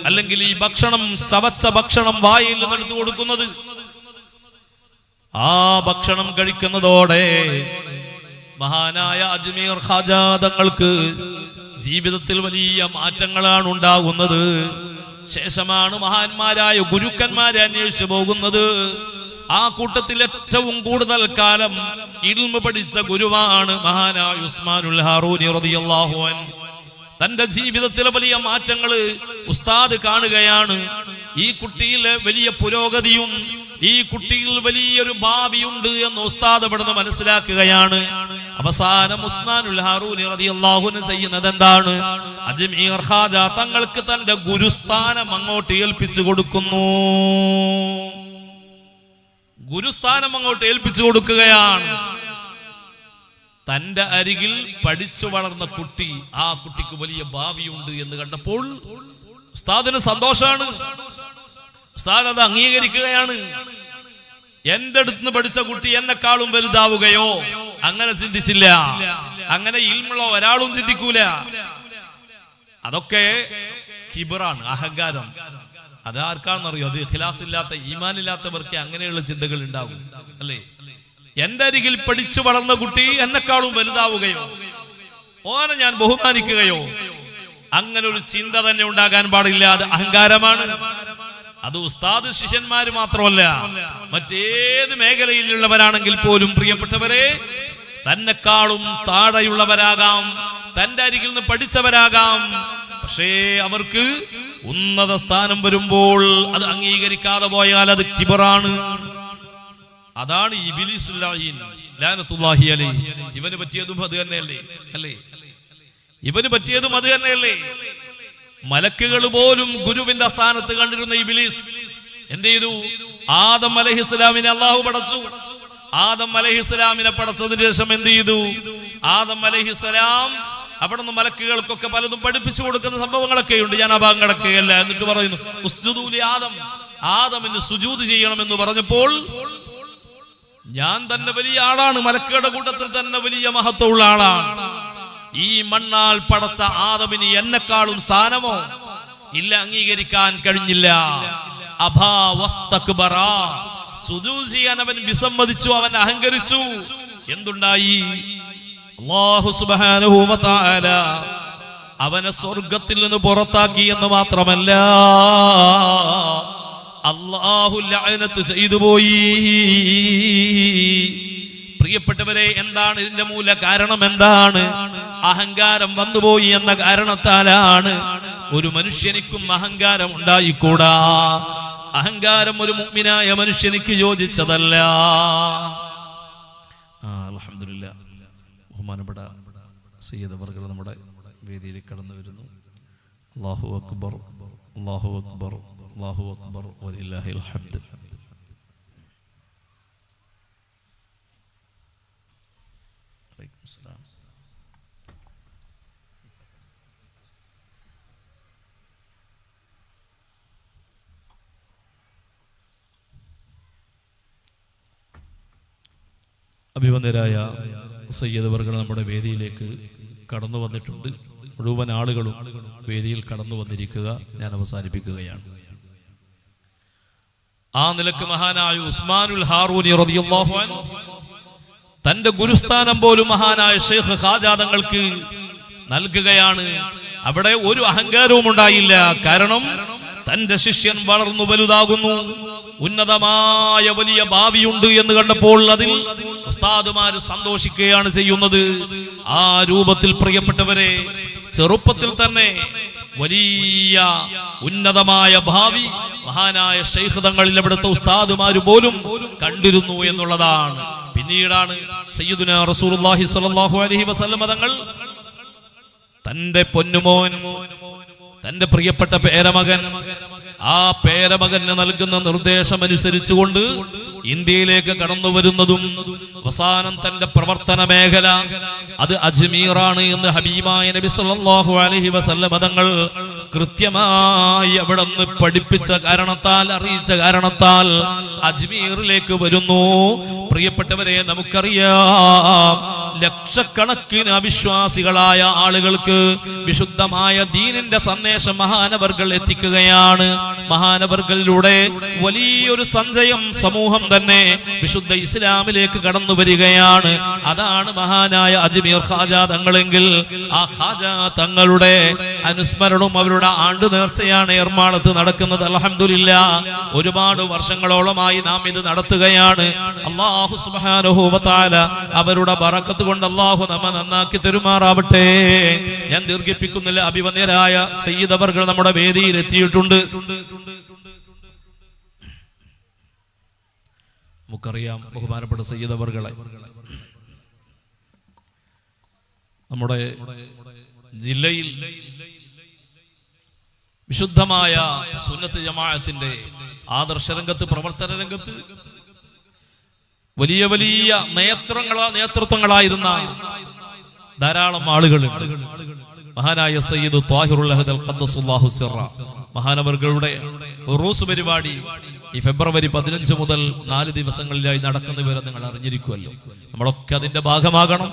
അല്ലെങ്കിൽ ഈ ഭക്ഷണം, ചവച്ച ഭക്ഷണം വായിൽ നിന്നെടുത്തു കൊടുക്കുന്നത്. ആ ഭക്ഷണം കഴിക്കുന്നതോടെ മഹാനായ അജ്മീർ ഖാജ തങ്ങൾക്ക് ജീവിതത്തിൽ വലിയ മാറ്റങ്ങളാണ് ഉണ്ടാകുന്നത്. ശേഷമാണ് മഹാന്മാരായ ഗുരുക്കന്മാരെ അന്വേഷിച്ചു പോകുന്നത്. ആ കൂട്ടത്തിൽ ഏറ്റവും കൂടുതൽ കാലം ഇൽമു പഠിച്ച ഗുരുവാണ് മഹാനായ ഉസ്മാനുൽ ഹാറൂനി റളിയല്ലാഹു അൻഹു. തന്റെ ജീവിതത്തിലെ വലിയ മാറ്റങ്ങൾ ഉസ്താദ് കാണുകയാണ്. ഈ കുട്ടിയിൽ വലിയ പുരോഗതിയും ഈ കുട്ടിയിൽ വലിയൊരു ഭാവിയുണ്ട് എന്ന് ഉസ്താദ് ഇവിടുന്ന് മനസ്സിലാക്കുകയാണ്. അവസാനം ഉസ്മാനുൽ ഹാറൂനി റളിയല്ലാഹു അൻഹു ചെയ്യുന്നത് എന്താണ്? അജ്മീർ ഖാജ തങ്ങൾക്ക് തന്റെ ഗുരുസ്ഥാനം അങ്ങോട്ട് ഏൽപ്പിച്ചു കൊടുക്കുന്നു. ഗുരുസ്ഥാനം അങ്ങോട്ട് ഏൽപ്പിച്ചു കൊടുക്കുകയാണ്. തന്റെ അരികിൽ പഠിച്ചു വളർന്ന കുട്ടി, ആ കുട്ടിക്ക് വലിയ ഭാവിയുണ്ട് എന്ന് കണ്ടപ്പോൾ ഉസ്താദിന് സന്തോഷാണ്. ഉസ്താദ് അത് അംഗീകരിക്കുകയാണ്. എന്റെ അടുത്ത് പഠിച്ച കുട്ടി എന്നെക്കാളും വലുതാവുകയോ? അങ്ങനെ ചിന്തിച്ചില്ല. അങ്ങനെ ഇൽമുള്ള ഒരാളും ചിന്തിക്കൂല. അതൊക്കെ കിബറാണ്, അഹങ്കാരം. അതാർക്കാണെന്നറിയോ? അത് ഇഖ്ലാസ് ഇല്ലാത്ത, ഈമാനില്ലാത്തവർക്ക് അങ്ങനെയുള്ള ചിന്തകൾ ഉണ്ടാകും, അല്ലേ? എന്റെ അരികിൽ പഠിച്ചു വളർന്ന കുട്ടി എന്നെക്കാളും വലുതാവുകയോ, ഓനെ ഞാൻ ബഹുമാനിക്കുകയോ, അങ്ങനെ ഒരു ചിന്ത തന്നെ ഉണ്ടാകാൻ പാടില്ല. അത് അഹങ്കാരമാണ്. അത് ഉസ്താദ് ശിഷ്യന്മാര് മാത്രമല്ല, മറ്റേത് മേഖലയിലുള്ളവരാണെങ്കിൽ പോലും പ്രിയപ്പെട്ടവരെ, തന്നെക്കാളും താഴെയുള്ളവരാകാം, തന്റെ അരികിൽ നിന്ന് പഠിച്ചവരാകാം. പക്ഷേ അവർക്ക് ഉന്നത സ്ഥാനം വരുമ്പോൾ അത് അംഗീകരിക്കാതെ പോയാൽ അത് കിബറാണ്. അതാണ് ഇബ്ലീസുൽ ലഈൻ ലഅനത്തുല്ലാഹി അലൈഹി. ഇവന് പറ്റിയതും അത് തന്നെയല്ലേ? അല്ലേ? ഇവന് പറ്റിയതും അത് തന്നെയല്ലേ? മലക്കുകൾ പോലും ഗുരുവിന്റെ സ്ഥാനത്ത് കണ്ടിരുന്ന ഇബ്ലീസ് എന്ത് ചെയ്തു? ആദം അലൈഹിസ്സലാമിനെ അല്ലാഹു പടച്ചു. ആദം അലൈഹിസ്സലാമിനെ പടച്ചതിന് ശേഷം എന്ത് ചെയ്തു? ആദം അലൈഹിസ്സലാം അവിടുന്ന് മലക്കുകൾക്കൊക്കെ പലതും പഠിപ്പിച്ചു കൊടുക്കുന്ന സംഭവങ്ങളൊക്കെ ഉണ്ട്. ഞാൻ ആ ഭാഗം കിടക്കുകയല്ല. എന്നിട്ട് പറയുന്നു, ഉസ്ജുദൂ ലി ആദം, ആദമിന് സുജൂദ് ചെയ്യണമെന്ന് പറഞ്ഞപ്പോൾ, ഞാൻ തന്നെ വലിയ ആളാണ്, മലക്കുകളുടെ കൂട്ടത്തിൽ തന്നെ വലിയ മഹത്വമുള്ള ആളാണ്. ഈ മണ്ണാൽ പടച്ച ആദമിന് എന്നെക്കാളും സ്ഥാനമോ ഇല്ല, അംഗീകരിക്കാൻ കഴിഞ്ഞില്ല. അഭാ വസ്തക്ബറ, സുജൂദ് ചെയ്യാൻ അവൻ വിസമ്മതിച്ചു, അവൻ അഹങ്കരിച്ചു. എന്തുണ്ടായി? അല്ലാഹു സുബ്ഹാനഹു വ തആല അവനെ സ്വർഗ്ഗത്തിൽ നിന്ന് പുറത്താക്കി എന്ന് മാത്രമല്ല, അല്ലാഹു ലഅനത്ത് ചെയ്തു പോയി. പ്രിയപ്പെട്ടവരെ, എന്താണ് ഇതിന്റെ മൂല കാരണം? എന്താണ്? അഹങ്കാരം വന്നുപോയി എന്ന കാരണത്താലാണ്. ഒരു മനുഷ്യനിക്കും അഹങ്കാരം ഉണ്ടായിക്കൂടാ. അഹങ്കാരം ഒരു മുഅ്മിനായ മനുഷ്യനിക്ക് യോജിച്ചതല്ല. അൽഹംദുലില്ലാഹ്, ബഹുമാനപ്പെട്ട സയ്യിദ് അവർകൾ നമ്മുടെ വേദിയിലേക്ക് കടന്നു വരുന്നു. അല്ലാഹു അക്ബർ, അല്ലാഹു അക്ബർ, അല്ലാഹു അക്ബർ, വലില്ലാഹിൽ ഹംദ്. അഭിവന്ദരായ സയ്യിദ് വർഗൾ നമ്മുടെ വേദിയിലേക്ക് കടന്നു വന്നിട്ടുണ്ട്. മുഴുവൻ ആളുകളും വേദിയിൽ കടന്നു വന്നിരിക്കുക. ഞാൻ അവസാനിപ്പിക്കുകയാണ്. ആ നിലക്ക് മഹാനായ ഉസ്മാനുൽ ഹാറൂനി റളിയല്ലാഹു അൻഹു തന്റെ ഗുരുസ്ഥാനം പോലും മഹാനായ ഷെയ്ഖ് ഖാജാ തങ്ങൾക്ക് നൽകുകയാണ്. അവിടെ ഒരു അഹങ്കാരവും ഉണ്ടായില്ല. കാരണം തന്റെ ശിഷ്യൻ വളർന്നു വലുതാകുന്നു, ഉന്നതമായ വലിയ ഭാവിയുണ്ട് എന്ന് കണ്ടപ്പോൾ അതിൽ ഉസ്താദുമാര് സന്തോഷിക്കുകയാണ് ചെയ്യുന്നത്. ആ രൂപത്തിൽ പ്രിയപ്പെട്ടവരെ, ചെറുപ്പത്തിൽ തന്നെ വലിയ ഉന്നതമായ ഭാവി മഹാനായ ശൈഖ് തങ്ങളിൽ അവിടുത്തെ ഉസ്താദുമാര് പോലും കണ്ടിരുന്നു എന്നുള്ളതാണ്. പിന്നീടാണ് സയ്യിദുനാ റസൂലുള്ളാഹി സ്വല്ലല്ലാഹു അലൈഹി വസല്ലം തങ്ങൾ തന്റെ പൊന്നുമോൻ, തന്റെ പ്രിയപ്പെട്ട പേരമകൻ, ആ പേരമകന് നൽകുന്ന നിർദ്ദേശമനുസരിച്ചുകൊണ്ട് ഇന്ത്യയിലേക്ക് കടന്നു വരുന്നതും അവസാനം തന്റെ പ്രവർത്തന മേഖല അത് അജ്മീറാണ് എന്ന് ഹബീബായ നബി സല്ലല്ലാഹു അലൈഹി വസല്ലം തങ്ങൾ കൃത്യമായി അവിടെ നിന്ന് പഠിപ്പിച്ച കാരണത്താൽ, അറിയിച്ച കാരണത്താൽ അജ്മീറിലേക്ക് വരുന്നു. പ്രിയപ്പെട്ടവരെ, നമുക്കറിയാം ലക്ഷക്കണക്കിന് അവിശ്വാസികളായ ആളുകൾക്ക് വിശുദ്ധമായ ദീനിന്റെ സന്ദേശം മഹാനവർകൾ എത്തിക്കുകയാണ്. മഹാനവർകളിലൂടെ വലിയൊരു സഞ്ചയം സമൂഹം തന്നെ വിശുദ്ധ ഇസ്ലാമിലേക്ക് കടന്നു വരികയാണ്. അതാണ് മഹാനായ അജ്മീർ ഖാജാ തങ്ങളെങ്കിൽ ആ ഖാജാ തങ്ങളുടെ അനുസ്മരണവും അവരുടെ ആണ്ട് നേർച്ചയാണ് എറണാകുളത്ത് നടക്കുന്നത്. അൽഹംദുലില്ലാഹ്, ഒരുപാട് വർഷങ്ങളോളമായി നാം ഇത് നടത്തുകയാണ്. അല്ലാഹു സുബ്ഹാനഹു വ തആല അവരുടെ ബറക്കത്ത് കൊണ്ട് അല്ലാഹു നമ്മെ നന്നാക്കി തരുമാറാവട്ടെ. ഞാൻ ദീർഘിപ്പിക്കുന്നില്ല. അഭിവന്യരായ സയ്യിദ് അവർകൾ നമ്മുടെ വേദിയിൽ എത്തിയിട്ടുണ്ട്. നമുക്കറിയാം ബഹുമാനപ്പെട്ട സയ്യിദ് അവർകളെ നമ്മുടെ ജില്ലയിൽ വിശുദ്ധമായ സുന്നത്ത് ജമാഅത്തിന്റെ ആദർശ രംഗത്ത്, പ്രവർത്തന രംഗത്ത് വലിയ വലിയ നേതൃത്വങ്ങളായിരുന്ന ധാരാളം ആളുകളുണ്ട്. മഹാനായ സയ്യിദ് ത്വാഹിറുൽ അഹദൽ ഖദ്ദസുല്ലാഹു സിറ മഹാനവർകളുടെ ഉറൂസ് പരിപാടി ഈ ഫെബ്രുവരി 15 മുതൽ 4 ദിവസങ്ങളിലായി നടക്കുന്ന വിവരം നിങ്ങൾ അറിഞ്ഞിരിക്കുമല്ലോ. നമ്മളൊക്കെ അതിന്റെ ഭാഗമാകണം.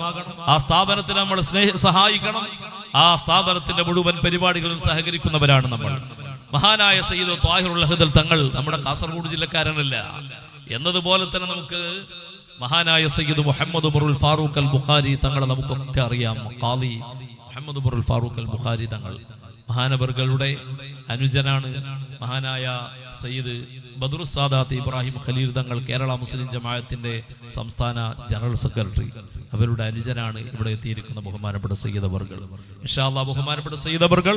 ആ സ്ഥാപനത്തിന് നമ്മൾ സഹായിക്കണം. ആ സ്ഥാപനത്തിന്റെ മുഴുവൻ പരിപാടികളും സഹകരിക്കുന്നവരാണ് നമ്മൾ. മഹാനായ സയ്യിദ് ത്വാഹിറുൽ അഹദൽ തങ്ങൾ നമ്മുടെ കാസർഗോഡ് ജില്ലക്കാരനല്ല എന്നതുപോലെ തന്നെ നമുക്ക് മഹാനായ സയ്യിദ് മുഹമ്മദ് ഉമറുൽ ഫാറൂഖ് അൽ ബുഖാരി തങ്ങളെ നമുക്കൊക്കെ അറിയാം. ഖാദി മുഹമ്മദ് ഉമറുൽ ഫാറൂഖ് അൽ ബുഖാരി തങ്ങൾ മഹാനവർകളുടെ അനുജനാണ്. മഹാനായ സയ്യിദ് ബദറു സാദാത്ത് ഇബ്രാഹിം ഖലീൽ തങ്ങൾ കേരള മുസ്ലിം ജമാഅത്തിന്റെ സംസ്ഥാന ജനറൽ സെക്രട്ടറി, അവരുടെ അനുജനാണ് ഇവിടെ എത്തിയിരിക്കുന്ന ബഹുമാനപ്പെട്ട സയ്യിദ് അവർകൾ. ഇൻഷാ അല്ലാഹ് ബഹുമാനപ്പെട്ട സയ്യിദ് അവർകൾ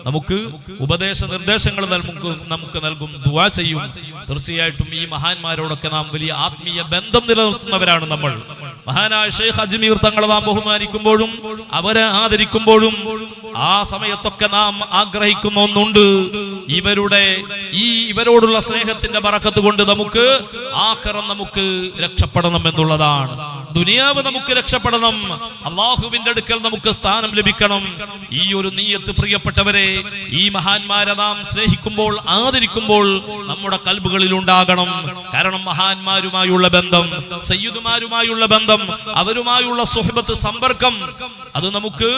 നമുക്ക് ഉപദേശ നിർദ്ദേശങ്ങൾ നമുക്ക് നൽകും, ദുആ ചെയ്യും. തീർച്ചയായിട്ടും ഈ മഹാന്മാരോടൊക്കെ നാം വലിയ ആത്മീയ ബന്ധം നിലനിർത്തുന്നവരാണ് നമ്മൾ. മഹാനായ ഷെയ്ഖ് അജ്മീർ തങ്ങളെ നാം ബഹുമാനിക്കുമ്പോഴും അവരെ ആദരിക്കുമ്പോഴും ആ സമയത്തൊക്കെ നാം ആഗ്രഹിക്കുന്ന ഒന്നുണ്ട്. ഇവരോടുള്ള സ്നേഹത്തിന്റെ ബറക്കത്ത് കൊണ്ട് നമുക്ക് ആഖിറം നമുക്ക് രക്ഷപ്പെടണം എന്നുള്ളതാണ്. ദുനിയാവ് നമുക്ക് രക്ഷപ്പെടണം, അല്ലാഹുവിന്റെ അടുക്കൽ നമുക്ക് സ്ഥാനം ലഭിക്കണം. ഈ ഒരു നിയ്യത്ത് പ്രിയപ്പെട്ടവരെ, ഈ മഹാന്മാരെ നാം സ്നേഹിക്കുമ്പോൾ, ആദരിക്കുമ്പോൾ നമ്മുടെ കൽബുകളിൽ ഉണ്ടാകണം. കാരണം മഹാന്മാരുമായുള്ള ബന്ധം, സയ്യിദുമാരുമായുള്ള ബന്ധം, അവരുമായുള്ള സുഹബത്ത്, സമ്പർക്കം, അത് നമുക്ക്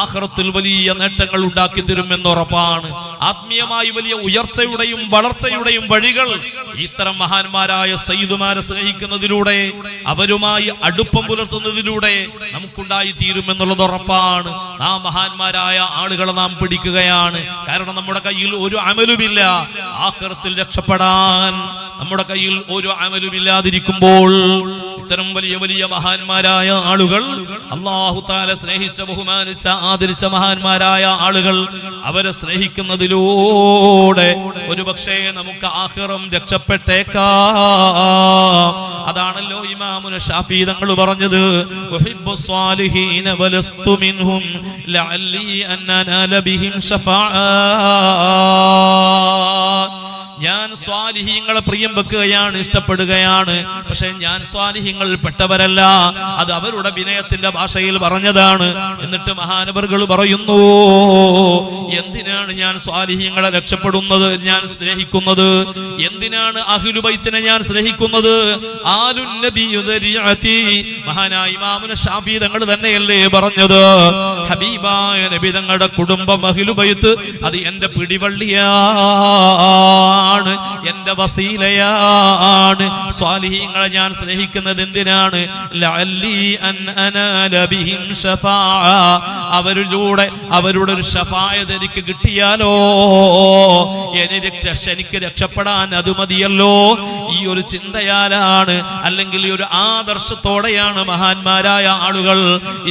ആഖിറത്തിൽ വലിയ നേട്ടങ്ങൾ ഉണ്ടാക്കി തരുമെന്ന് ഉറപ്പാണ്. ആത്മീയമായി വലിയ ഉയർച്ചയുടെയും വളർച്ചയുടെയും വഴികൾ ഇത്തരം മഹാന്മാരായ സയ്യിദുമാരെ സ്നേഹിക്കുന്നതിലൂടെ, അവരുമായി അടുപ്പം പുലർത്തുന്നതിലൂടെ നമുക്കുണ്ടായി തീരുമെന്നുള്ളത് ഉറപ്പാണ്. ആ മഹാന്മാരായ ആളുകളെ നാം പിടിക്കുകയാണ്. കാരണം നമ്മുടെ കയ്യിൽ ഒരു അമലുമില്ല. ആഖിറത്തിൽ രക്ഷപ്പെടാൻ നമ്മുടെ കയ്യിൽ ഒരു അമലുമില്ലാതിരിക്കുമ്പോൾ ഇത്തരം വലിയ വലിയ മഹാന്മാരായ ആളുകൾ, അല്ലാഹു തആല സ്നേഹിച്ച, ബഹുമാനിച്ച, ആദരിച്ച മഹാന്മാരായ ആളുകൾ, അവരെ സ്നേഹിക്കുന്നതിലൂടെ ഒരുപക്ഷേ നമുക്ക് ആഖിറം രക്ഷപ്പെട്ടേക്കാം. അതാണല്ലോ ഇമാമുന ശാഫി തങ്ങൾ പറഞ്ഞത്, ഉഹിബ്ബുസ് സാലിഹീന വലസ്തു മിൻഹും ലഅല്ലി അൻ അനാല ബിഹിം ശഫാഅ. ഞാൻ സ്വാലിഹീങ്ങളെ പ്രിയം വെക്കുകയാണ്, ഇഷ്ടപ്പെടുകയാണ്. പക്ഷെ ഞാൻ സ്വാലിഹീങ്ങളിൽ പെട്ടവരല്ല. അത് അവരുടെ വിനയത്തിന്റെ ഭാഷയിൽ പറഞ്ഞതാണ്. എന്നിട്ട് മഹാനവറുകൾ പറയുന്നു, എന്തിനാണ് ഞാൻ സ്വാലിഹീങ്ങളെ രക്ഷപ്പെടുന്നത്, ഞാൻ സ്നേഹിക്കുന്നത്? എന്തിനാണ് അഹ്ലു ബൈത്തിനെ ഞാൻ സ്നേഹിക്കുന്നത്? ആലുൻ നബിയു ദരിഅതി, മഹാനായ ഇമാമുന ശാഫി തങ്ങൾ തന്നെയല്ലേ പറഞ്ഞത്, ഹബീബായ നബി തങ്ങളുടെ കുടുംബം അഹ്ലു ബൈത്ത് അത് എന്റെ പിടിവള്ളിയാണ്, എന്റെ വസീലയാണ്. സ്വാലിഹീങ്ങളെ ഞാൻ സ്നേഹിക്കുന്നത് എന്തിനാണ്? ലഅല്ലി അൻ അനാല ബിഹിം ശഫാഅ, അവരിലൂടെ അവരുടെ ഒരു ശഫാഅത്ത് എനിക്ക് കിട്ടിയാലോ, എനിക്ക് രക്ഷപ്പെടാൻ അത് മതിയല്ലോ. ഈ ഒരു ചിന്തയാലാണ്, അല്ലെങ്കിൽ ഈ ഒരു ആദർശത്തോടെയാണ് മഹാന്മാരായ ആളുകൾ,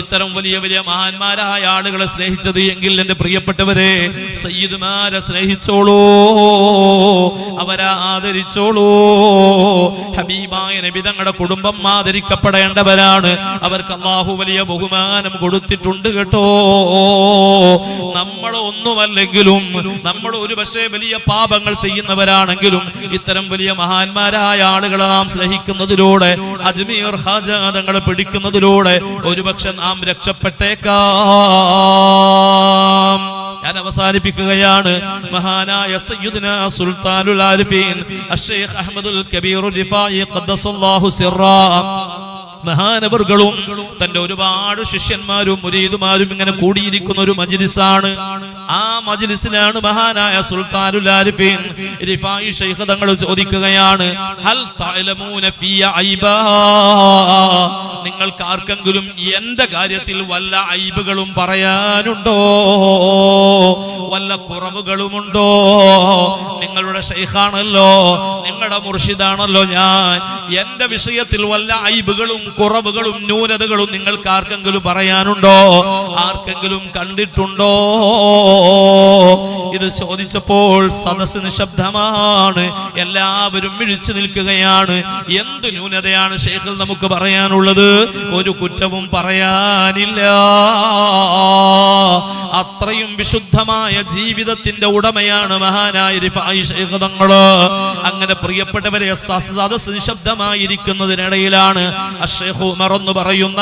ഇത്തരം വലിയ വലിയ മഹാന്മാരായ ആളുകളെ സ്നേഹിച്ചത് എങ്കിൽ എന്റെ പ്രിയപ്പെട്ടവരെ, സയ്യിദുമാരെ സ്നേഹിച്ചോളൂ, അവരെ ആദരിച്ചോളൂ. ഹബീബായ നബി തങ്ങളുടെ കുടുംബം ആദരിക്കപ്പെടേണ്ടവരാണ്. അവർക്ക് അല്ലാഹു വലിയ ബഹുമാനം കൊടുത്തിട്ടുണ്ട് കേട്ടോ. നമ്മൾ ഒന്നുമല്ലെങ്കിലും, നമ്മൾ ഒരു പക്ഷേ വലിയ പാപങ്ങൾ ചെയ്യുന്നവരാണെങ്കിലും, ഇത്തരം വലിയ മഹാന്മാരായ ആളുകളെ നാം സ്നേഹിക്കുന്നതിലൂടെ, അജ്മീർ ഖാജ തങ്ങളെ പിടിക്കുന്നതിലൂടെ ഒരുപക്ഷെ നാം രക്ഷപ്പെട്ടേക്കാം. ഞാൻ അവസാനിപ്പിക്കുകയാണ്. മഹാനായ സയ്യിദുനാ സുൽത്താനുൽ ആരിഫീൻ അഷ്ശൈഖ് അഹ്മദുൽ കബീർ റിഫായി ഖദ്ദസല്ലാഹു സിറാ, മഹാനവറുകളും തന്റെ ഒരുപാട് ശിഷ്യന്മാരും മുരീദുമാരും ഇങ്ങനെ കൂടിയിരിക്കുന്ന ഒരു മജ്ലിസാണ്. ആ മജ്ലിസിലാണ് മഹാനായ സുൽത്താനുൽ ആരിഫീൻ റിഫായി ശൈഖ് തങ്ങൾ ചോദിക്കുകയാണ്, ഹൽ തഅലമൂന ഫീ ഐബാ, നിങ്ങൾക്ക് ആർക്കെങ്കിലും എന്റെ കാര്യത്തിൽ വല്ല ഐബുകളും പറയാനുണ്ടോ, വല്ല കുറവുകളുമുണ്ടോ? നിങ്ങളുടെ ശൈഖാണല്ലോ, നിങ്ങളുടെ മുർഷിദാണല്ലോ ഞാൻ, എന്റെ വിഷയത്തിൽ വല്ല ഐബുകളും കുറവുകളും ന്യൂനതകളും നിങ്ങൾക്ക് ആർക്കെങ്കിലും പറയാനുണ്ടോ, ആർക്കെങ്കിലും കണ്ടിട്ടുണ്ടോ? ഇത് ചോദിച്ചപ്പോൾ സദസ്സ് നിശബ്ദമാണ്, എല്ലാവരും മിഴിച്ചു നിൽക്കുകയാണ്. എന്ത് ന്യൂനതയാണ് ശൈഖിൽ നമുക്ക് പറയാനുള്ളത്? ഒരു കുറ്റവും പറയാനില്ല. അത്രയും വിശുദ്ധമായ ജീവിതത്തിന്റെ ഉടമയാണ് മഹാനായ റിഫായി ശൈഖ് തങ്ങള്. അങ്ങനെ പ്രിയപ്പെട്ടവരെ, സദസ്സ് നിശബ്ദമായിരിക്കുന്നതിനിടയിലാണ് അഷ്ശൈഖ് ഉമർ എന്ന് പറയുന്ന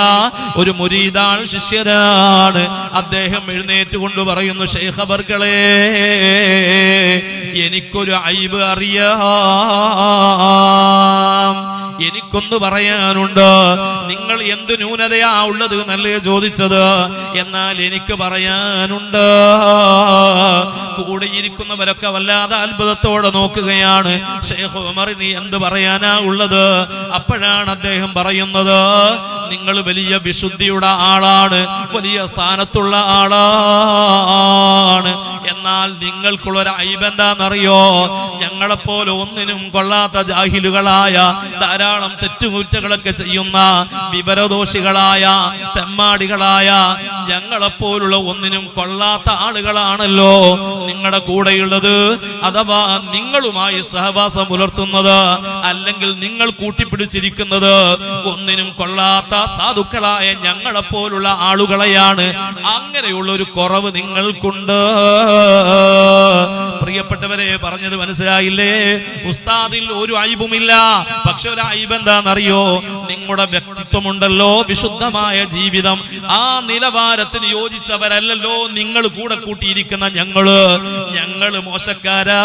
ഒരു മുരീദാണ്, ശിഷ്യനാണ്. അദ്ദേഹം എഴുന്നേറ്റുകൊണ്ട് പറയുന്നു, ശൈഖ് അവർകളെ, എനിക്കൊരു ഐബ് അറിയാം, എനിക്കൊന്ന് പറയാനുണ്ട്. നിങ്ങൾ എന്ത് ന്യൂനതയാ ഉള്ളത് എന്നല്ലേ ചോദിച്ചത്, എന്നാൽ എനിക്ക് പറയാനുണ്ട്. കൂടെ ഇരിക്കുന്നവരൊക്കെ വല്ലാതെ അത്ഭുതത്തോടെ നോക്കുകയാണ്. ശൈഖ് ഉമർ, നീ എന്ത് പറയാനാ ഉള്ളത്? അപ്പോഴാണ് അദ്ദേഹം പറയുന്നത്, നിങ്ങൾ വലിയ വിശുദ്ധിയുടെ ആളാണ്, വലിയ സ്ഥാനത്തുള്ള ആളാണ്, എന്നാൽ നിങ്ങൾക്കുള്ളൊരു ഐബ് എന്താണെന്നറിയോ? ഞങ്ങളെപ്പോലെ ഒന്നിനും കൊള്ളാത്ത ജാഹിലുകളായ, ധാരാളം തെറ്റുകുറ്റങ്ങളൊക്കെ ചെയ്യുന്ന വിവരദോഷികളായ, തെമ്മാടികളായ ഞങ്ങളെപ്പോലുള്ള ഒന്നിനും കൊള്ളാത്ത ആളുകളാണല്ലോ നിങ്ങളുടെ കൂടെയുള്ളത്. അഥവാ നിങ്ങളുമായി സഹവാസം പുലർത്തുന്നത്, അല്ലെങ്കിൽ നിങ്ങൾ കൂട്ടിപ്പിടിച്ചിരിക്കുന്നത് ഒന്നിനും കൊള്ളാത്ത സാധുക്കളായ ഞങ്ങളെപ്പോലുള്ള ആളുകളെയാണ്. അങ്ങനെയുള്ള ഒരു കുറവ് നിങ്ങൾക്കുണ്ട്. പ്രിയപ്പെട്ടവരെ, പറഞ്ഞത് മനസ്സിലായില്ലേ? ഉസ്താദിൽ ഒരു ഐബുമില്ല, പക്ഷെ ഒരു ഐബ് എന്താണെന്നറിയോ? നിങ്ങളുടെ വ്യക്തിത്വമുണ്ടല്ലോ, വിശുദ്ധമായ ജീവിതം, ആ നിലവാരത്തിന് യോജിച്ചവരല്ലല്ലോ നിങ്ങൾ കൂടെ കൂട്ടിയിരിക്കുന്ന ഞങ്ങള് മോശക്കാരാണ്.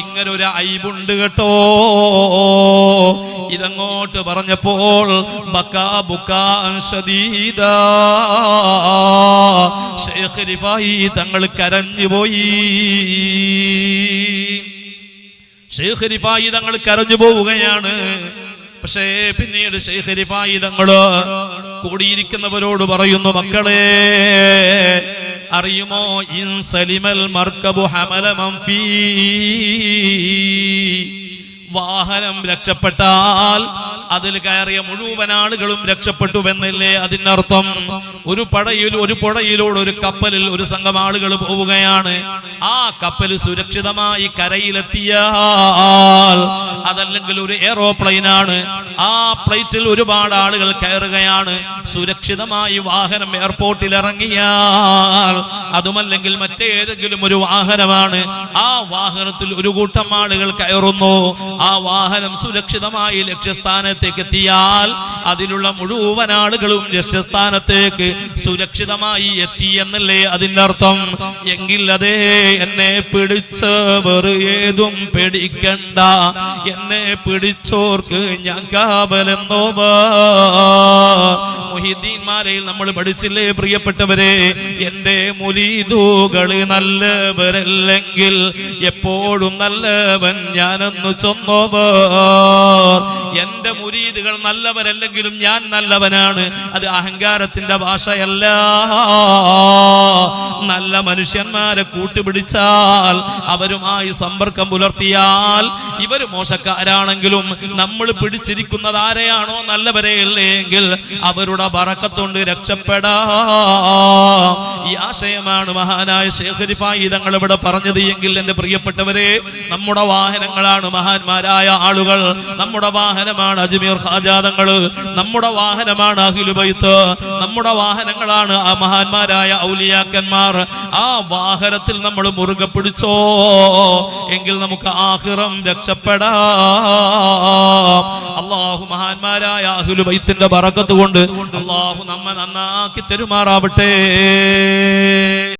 ഇങ്ങനെ ഒരു ഐബുണ്ട് കേട്ടോ. ഇതങ്ങോട്ട് പറഞ്ഞപ്പോൾ ബക്കാ ബുക്കാൻ ശദീദാ, ശൈഖ് റിഫായി തങ്ങൾ കരഞ്ഞുപോയി. ശൈഖ് റിഫായി തങ്ങൾ കരഞ്ഞു പോവുകയാണ്. പക്ഷേ പിന്നീട് ശൈഖ് റിഫായി തങ്ങള് കൂടിയിരിക്കുന്നവരോട് പറയുന്നു, മക്കളെ അറിയുമോ, ഇൻ സലിമൽ മർക്കബു ഹമല മൻ ഫീ, വാഹനം രക്ഷപ്പെട്ടാൽ അതിൽ കയറിയ മുഴുവൻ ആളുകളും രക്ഷപ്പെട്ടുവെന്നല്ലേ അതിനർത്ഥം? ഒരു പുഴയിലൂടെ ഒരു കപ്പലിൽ ഒരു സംഘം ആളുകൾ പോവുകയാണ്. ആ കപ്പൽ സുരക്ഷിതമായി കരയിലെത്തിയാൽ, അതല്ലെങ്കിൽ ഒരു എയറോപ്ലെയിനാണ്, ആ ഫ്ലൈറ്റിൽ ഒരുപാട് ആളുകൾ കയറുകയാണ്. സുരക്ഷിതമായി വാഹനം എയർപോർട്ടിൽ ഇറങ്ങിയാൽ, അതുമല്ലെങ്കിൽ മറ്റേതെങ്കിലും ഒരു വാഹനമാണ്, ആ വാഹനത്തിൽ ഒരു കൂട്ടം ആളുകൾ കയറുന്നു. ആ വാഹനം സുരക്ഷിതമായി ലക്ഷ്യസ്ഥാനത്തേക്ക് എത്തിയാൽ അതിലുള്ള മുഴുവൻ ആളുകളും ലക്ഷ്യസ്ഥാനത്തേക്ക് സുരക്ഷിതമായി എത്തി എന്നല്ലേ അതിൻ്റെ അർത്ഥം? എങ്കിൽ അതേ, എന്നെ പിടിച്ചവർ ഏതും പേടിക്കണ്ട, എന്നെ പിടിച്ചോർക്ക് ഞാൻ കാവലെന്നോ. മുഹീദ്ദീൻമാലയിൽ നമ്മൾ പഠിച്ചില്ലേ പ്രിയപ്പെട്ടവരെ, എന്റെ മുരീദുകൾ നല്ലവരല്ലെങ്കിൽ എപ്പോഴും നല്ലവൻ ഞാനെന്ന് ചൊന്നവർ. എന്റെ മുരീദുകൾ നല്ലവരല്ലെങ്കിലും ഞാൻ നല്ലവനാണ്. അത് അഹങ്കാരത്തിന്റെ ഭാഷയല്ല. നല്ല മനുഷ്യന്മാരെ കൂട്ടുപിടിച്ചാൽ, അവരുമായി സമ്പർക്കം പുലർത്തിയാൽ, ഇവർ മോശക്കാരാണെങ്കിലും നമ്മൾ പിടിച്ചിരിക്കുന്നത് ആരെയാണോ നല്ലവരെയല്ലെങ്കിൽ അവരുടെ ബറക്കത്തുകൊണ്ട് രക്ഷപ്പെടാം. ഈ ആശയമാണ് മഹാനായ ശൈഖ് റിഫായി തങ്ങൾ ഇവിടെ പറഞ്ഞത്. എങ്കിൽ എന്റെ പ്രിയപ്പെട്ടവരെ, നമ്മുടെ വാഹനങ്ങളാണ് മഹാന്മാരായ ആളുകൾ, നമ്മുടെ വാഹനമാണ് അജ്മീർ ഖാജ തങ്ങൾ, നമ്മുടെ വാഹനമാണ് അഹ്ലുൽ ബൈത്ത്, നമ്മുടെ വാഹനങ്ങളാണ് ആ മഹാന്മാരായ ഔലിയാക്കന്മാർ. ആ വാഹനത്തിൽ നമ്മൾ മുറുകെ പിടിച്ചോ എങ്കിൽ നമുക്ക് ആഖിറം രക്ഷപ്പെടാം. അല്ലാഹു മഹാന്മാരായ അഹ്ലുൽ ബൈത്തിന്റെ ബറക്കത്ത് കൊണ്ട് അല്ലാഹു നമ്മെ നന്നാക്കി തരുമാറാവട്ടെ.